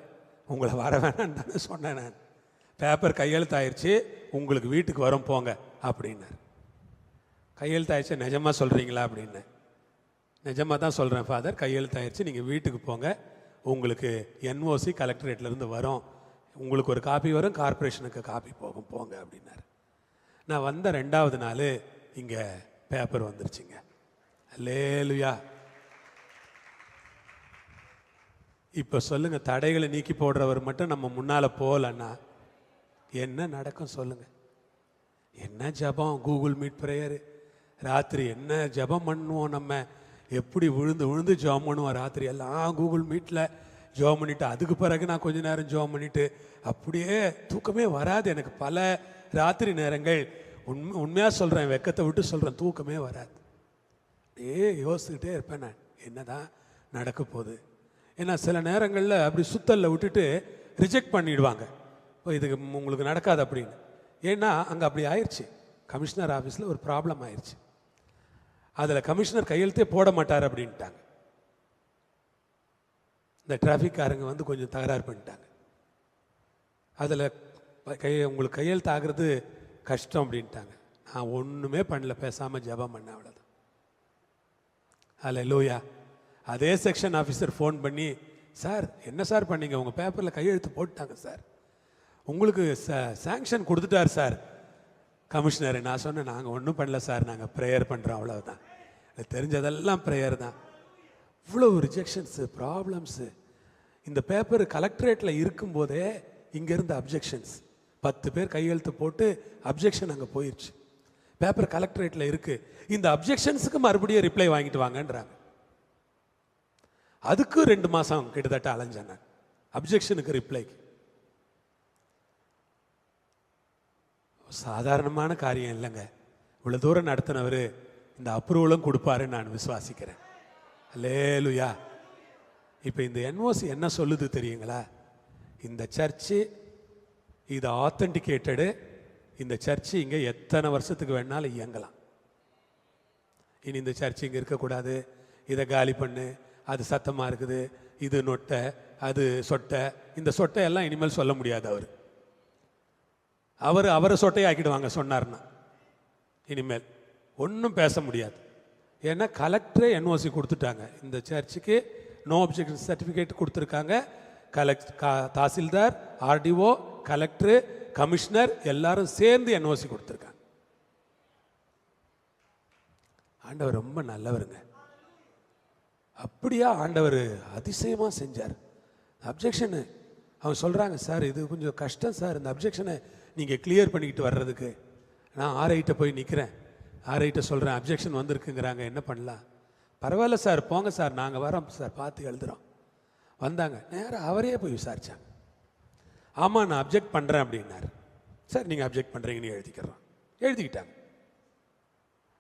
உங்களை வர வேணான்னு தானே சொன்னேன், நான் பேப்பர் கையெழுத்தாயிருச்சு, உங்களுக்கு வீட்டுக்கு வரும் போங்க அப்படின்னார். கையெழுத்தாயிருச்சு நிஜமாக சொல்கிறீங்களா அப்படின்னு. நிஜமாக தான் சொல்கிறேன் ஃபாதர், கையெழுத்தாயிருச்சு, நீங்கள் வீட்டுக்கு போங்க, உங்களுக்கு என்ஓசி கலெக்டரேட்லேருந்து வரும், உங்களுக்கு ஒரு காப்பி வரும், கார்பரேஷனுக்கு காப்பி போகும், போங்க அப்படின்னாரு. நான் வந்த 2ஆவது நாள் இங்கே பேப்பர் வந்துருச்சுங்க. அல்லேலூயா. இப்போ சொல்லுங்கள், தடைகளை நீக்கி போடுறவர் மட்டும் நம்ம முன்னால் போகலன்னா என்ன நடக்கும் சொல்லுங்கள்? என்ன ஜபம், கூகுள் மீட் ப்ரேயரு, ராத்திரி என்ன ஜபம் பண்ணுவோம், நம்ம எப்படி விழுந்து விழுந்து ஜோம் பண்ணுவோம் ராத்திரி எல்லாம் கூகுள் மீட்டில் ஜோம் பண்ணிவிட்டு, அதுக்கு பிறகு நான் கொஞ்ச நேரம் ஜோம் பண்ணிவிட்டு அப்படியே தூக்கமே வராது எனக்கு. பல ராத்திரி நேரங்கள் உண்மையாக சொல்கிறேன், வெக்கத்தை விட்டு சொல்கிறேன், தூக்கமே வராது. யோசிச்சுக்கிட்டே இருப்பேன் நான், என்ன தான் நடக்க போகுது. ஏன்னா சில நேரங்களில் அப்படி சுத்தலில் விட்டுட்டு ரிஜெக்ட் பண்ணிடுவாங்க, இப்போ இதுக்கு உங்களுக்கு நடக்காது அப்படின்னு. ஏன்னா அங்கே அப்படி ஆயிடுச்சு, கமிஷனர் ஆஃபீஸில் ஒரு ப்ராப்ளம் ஆயிடுச்சு. அதில் கமிஷனர் கையெழுத்தே போட மாட்டார் அப்படின்ட்டாங்க. இந்த டிராஃபிக்காரங்க வந்து கொஞ்சம் தகராறு பண்ணிட்டாங்க. அதில் உங்களுக்கு கையெழுத்து ஆகிறது கஷ்டம் அப்படின்ட்டாங்க. நான் ஒன்றுமே பண்ணல, பேசாமல் ஜெபம் பண்ணேன், அவ்வளோதான். அல்லேலூயா. அதே செக்ஷன் ஆஃபீஸர் ஃபோன் பண்ணி, சார் என்ன சார் பண்ணீங்க, உங்கள் பேப்பரில் கையெழுத்து போட்டாங்க சார், உங்களுக்கு சாங்ஷன் கொடுத்துட்டார் சார் கமிஷனர். நான் சொன்னேன், நாங்கள் ஒன்றும் பண்ணல சார், நாங்கள் ப்ரேயர் பண்ணுறோம், அவ்வளோதான், தெரிஞ்சதெல்லாம் ப்ரேயர் தான். இவ்வளோ ரிஜெக்ஷன்ஸு, ப்ராப்ளம்ஸு. இந்த பேப்பர் கலெக்டரேட்டில் இருக்கும்போதே இங்கேருந்து அப்ஜெக்ஷன்ஸ், 10 பேர் கையெழுத்து போட்டு அப்ஜெக்ஷன் அங்கே போயிடுச்சு. பேப்பர் கலெக்டரேட்டில் இருக்குது, இந்த அப்ஜெக்ஷன்ஸுக்கு மறுபடியும் ரிப்ளை வாங்கிட்டு வாங்கன்றாங்க. அதுக்கு 2 மாதம் கிட்டத்தட்ட அலைஞ்சேன் நான், அப்ஜெக்ஷனுக்கு ரிப்ளைக்கு. சாதாரணமான காரியம் இல்லைங்க. இவ்வளோ தூரம் நடத்தினவர் இந்த அப்ரூவலும் கொடுப்பாருன்னு நான் விசுவாசிக்கிறேன். அல்லேலூயா. இப்போ இந்த என்ஓசி என்ன சொல்லுது தெரியுங்களா? இந்த சர்ச்சு இது ஆத்தென்டிகேட்டடு, இந்த சர்ச்சு இங்கே எத்தனை வருஷத்துக்கு வேணாலும் இயங்கலாம். இனி இந்த சர்ச்சு இங்கே இருக்கக்கூடாது, இதை காலி பண்ணு, அது சத்தமாக இருக்குது, இது நொட்டை, அது சொட்டை, இந்த சொட்டை எல்லாம் இனிமேல் சொல்ல முடியாது. அவரை சொட்டையாக்கிடுவாங்க சொன்னார்னா. இனிமேல் ஒன்றும் பேச முடியாது. ஏன்னா கலெக்டரே என்ஓசி கொடுத்துட்டாங்க, இந்த சர்ச்சுக்கு நோ அப்ஜெக்ஷன் சர்டிஃபிகேட் கொடுத்துருக்காங்க. தாசில்தார், ஆர்டிஓ, கலெக்டரு, கமிஷனர் எல்லாரும் சேர்ந்து என்ஓசி கொடுத்துருக்காங்க. ஆண்டவர் ரொம்ப நல்லவருங்க. அப்படியா ஆண்டவர் அதிசயமாக செஞ்சார். அப்ஜெக்ஷனு அவங்க சொல்கிறாங்க, சார் இது கொஞ்சம் கஷ்டம் சார், இந்த அப்ஜெக்ஷனை நீங்கள் கிளியர் பண்ணிக்கிட்டு வர்றதுக்கு. நான் ஆர்ஐட்ட போய் நிற்கிறேன், ஆர்ஐட்ட சொல்கிறேன், அப்ஜெக்ஷன் வந்திருக்குங்கிறாங்க, என்ன பண்ணலாம்? பரவாயில்ல சார், போங்க சார், நாங்கள் வரோம் சார், பார்த்து எழுதுகிறோம். வந்தாங்க, நேராக அவரே போய் விசாரித்தாங்க. ஆமாம் நான் அப்ஜெக்ட் பண்ணுறேன் அப்படின்னாரு. சார் நீங்கள் அப்ஜெக்ட் பண்ணுறீங்கன்னு எழுதிக்கிட்டாங்க.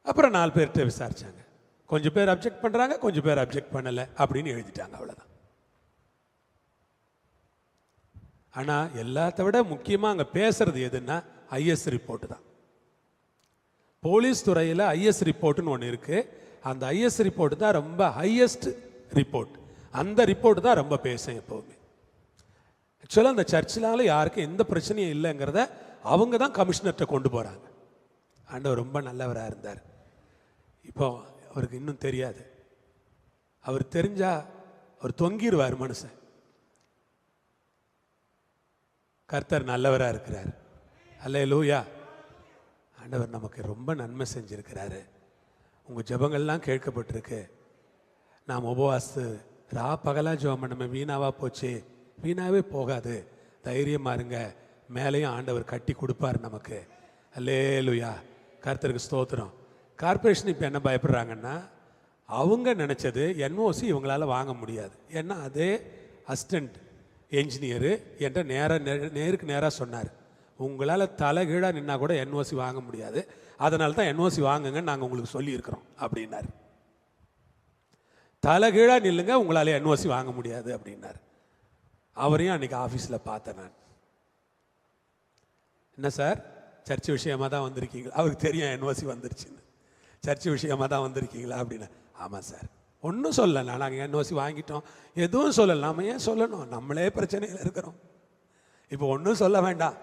அப்புறம் 4 பேர்கிட்ட விசாரித்தாங்க, கொஞ்சம் பேர் அப்ஜெக்ட் பண்ணுறாங்க, கொஞ்சம் பேர் அப்ஜெக்ட் பண்ணலை அப்படின்னு எழுதிட்டாங்க, அவ்வளோதான். ஆனால் எல்லாத்த விட முக்கியமாக அங்கே பேசுறது எதுன்னா ஐஎஸ் ரிப்போர்ட்டு தான். போலீஸ் துறையில் ஐஎஸ் ரிப்போர்ட்டுன்னு ஒன்று இருக்குது. அந்த ஐஎஸ் ரிப்போர்ட் தான் ரொம்ப ஹையஸ்ட் ரிப்போர்ட். அந்த ரிப்போர்ட் தான் ரொம்ப பேசும் எப்போவுமே. ஆக்சுவலாக அந்த சர்ச்சினால யாருக்கும் எந்த பிரச்சனையும் இல்லைங்கிறத அவங்க தான் கமிஷனர்கிட்ட கொண்டு போகிறாங்க. ஆண்டவர் ரொம்ப நல்லவராக இருந்தார். இப்போ அவருக்கு இன்னும் தெரியாது. அவர் தெரிஞ்சால் அவர் தொங்கிடுவார் மனுஷன். கர்த்தர் நல்லவராக இருக்கிறார். அல்லேலூயா. ஆண்டவர் நமக்கு ரொம்ப நன்மை செஞ்சுருக்கிறாரு. உங்கள் ஜெபங்கள்லாம் கேட்கப்பட்டிருக்கு. நாம் உபவாசத்து பகலாக ஜெபம் பண்ண வீணாவாக போச்சு, வீணாவே போகாது, தைரியமாக இருங்க, மேலேயும் ஆண்டவர் கட்டி கொடுப்பார் நமக்கு. அல்லேலூயா, கர்த்தருக்கு ஸ்தோத்திரம். கார்பரேஷன் இப்போ என்ன பயப்படுறாங்கன்னா, அவங்க நினச்சது என்ஓசி இவங்களால் வாங்க முடியாது. ஏன்னா அதே அசிஸ்டண்ட் என்ஜினியரு என்கிட்ட நேருக்கு நேராக சொன்னார், உங்களால் தலைகீழாக நின்னா கூட என்ஓசி வாங்க முடியாது, அதனால தான் என்ஓசி வாங்குங்கன்னு நாங்கள் உங்களுக்கு சொல்லியிருக்கிறோம் அப்படின்னார். தலைகீழாக நில்லுங்க, உங்களால் என்ஓசி வாங்க முடியாது அப்படின்னார். அவரையும் அன்றைக்கி ஆஃபீஸில் பார்த்தேன் நான். என்ன சார், சர்ச் விஷயமாக தான் வந்திருக்கீங்களா? அவருக்கு தெரியும் என்ஓசி வந்துருச்சுன்னு. சர்ச் விஷயமாக தான் வந்திருக்கீங்களா அப்படின்னு. ஆமாம் சார். ஒன்றும் சொல்லலை, நாங்கள் என்ஓசி வாங்கிட்டோம், எதுவும் சொல்லலை. நம்ம ஏன் சொல்லணும்? நம்மளே பிரச்சனையில் இருக்கிறோம். இப்போ ஒன்றும் சொல்ல வேண்டாம்,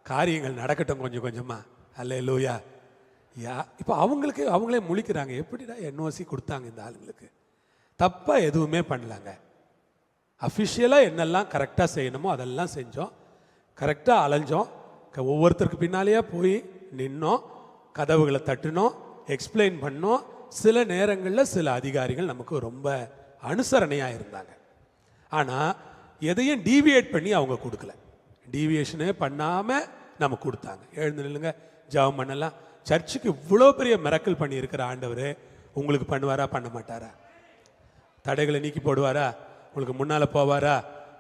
காரியங்கள் நடக்கட்டும் கொஞ்சம் கொஞ்சமாக. அல்லேலூயா. இப்போ அவங்களே முழிக்கிறாங்க, எப்படிடா என்ஓசி கொடுத்தாங்க இந்த ஆளுங்களுக்கு? தப்பாக எதுவுமே பண்ணலாங்க. அஃபிஷியலாக என்னெல்லாம் கரெக்டாக செய்யணுமோ அதெல்லாம் செஞ்சோம், கரெக்டாக அலைஞ்சோம், ஒவ்வொருத்தருக்கு பின்னாலேயே போய் நின்னோம், கதவுகளை தட்டினோம், எக்ஸ்பிளைன் பண்ணோம். சில நேரங்களில் சில அதிகாரிகள் நமக்கு ரொம்ப அனுசரணையாக இருந்தாங்க. ஆனால் எதையும் டீவியேட் பண்ணி அவங்க கொடுக்கல, டீவியேஷனே பண்ணாமல் நமக்கு கொடுத்தாங்க. எழுந்து நில்லுங்க, ஜெபம் பண்ணலாம். சர்ச்சுக்கு இவ்வளோ பெரிய மிரக்கல் பண்ணியிருக்கிற ஆண்டவர் உங்களுக்கு பண்ணுவாரா, பண்ண மாட்டாரா? தடைகளை நீக்கி போடுவாரா? உங்களுக்கு முன்னால் போவாரா?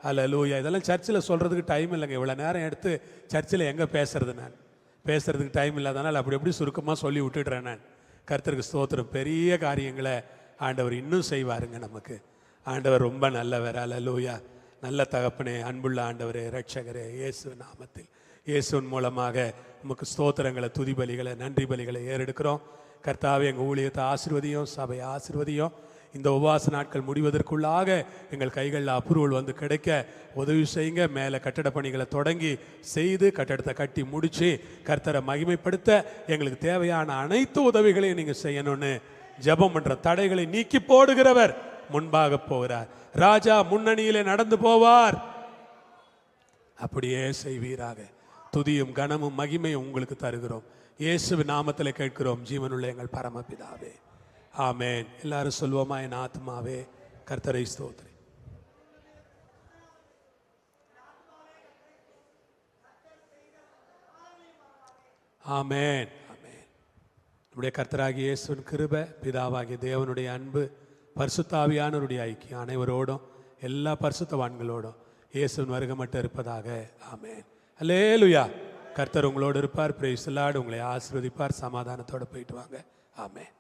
அல்லேலூயா. இதெல்லாம் சர்ச்சில் சொல்கிறதுக்கு டைம் இல்லைங்க. இவ்வளோ நேரம் எடுத்து சர்ச்சில் எங்கே பேசுறது? நான் பேசுகிறதுக்கு டைம் இல்லாதனால அப்படி சுருக்கமாக சொல்லி விட்டுடுறேன் நான். கர்த்தருக்கு ஸ்தோத்திரம். பெரிய காரியங்களை ஆண்டவர் இன்னும் செய்வாருங்க நமக்கு. ஆண்டவர் ரொம்ப நல்லவர். அல்லேலூயா. நல்ல தகப்பனே, அன்புள்ள ஆண்டவரே, இரட்சகரே, இயேசு நாமத்தில், இயேசுவின் மூலமாக நமக்கு ஸ்தோத்திரங்களை, துதி பலிகளை, நன்றி பலிகளை ஏறெடுக்கிறோம். கர்த்தாவே, எங்கள் ஊழியத்தை ஆசீர்வதியும், சபையை ஆசீர்வதியும். இந்த உபவாச நாட்கள் முடிவதற்குள்ளாக எங்கள் கைகளில் அப்ரூவல் வந்து கிடைக்க உதவி செய்யுங்க. மேலே கட்டட பணிகளை தொடங்கி செய்து கட்டடத்தை கட்டி முடித்து கர்த்தரை மகிமைப்படுத்த எங்களுக்கு தேவையான அனைத்து உதவிகளையும் நீங்கள் செய்யணும்னு ஜெபம் பண்ணுற தடைகளை நீக்கி போடுகிறவர் முன்பாக போகிறார். ராஜா முன்னணியிலே நடந்து போவார். அப்படியே செய்வீராக. துதியும் கனமும் மகிமையும் உங்களுக்கு தருகிறோம். இயேசுவின் நாமத்தில் கேட்கிறோம், ஜீவனுள்ள எங்கள் பரமபிதாவே, ஆமென். எல்லாரும் சொல்வோமா, என் ஆத்மாவே கர்த்தரை ஸ்தோத்திரி. ஆமென், ஆமென். நம்முடைய கர்த்தராகிய இயேசுவின் கிருபை, பிதாவாகிய தேவனுடைய அன்பு, பரிசுத்தாவியானவருடைய ஐக்கியம் அனைவரோடும் எல்லா பரிசுத்தவான்களோடும் இயேசுவின் வருகை மட்டும் இருப்பதாக. ஆமென். அல்லேலூயா. கர்த்தர் உங்களோடு இருப்பார். Price the Lord. உங்களை ஆசீர்வதிப்பார். சமாதானத்தோடு போயிட்டு வாங்க. ஆமென்.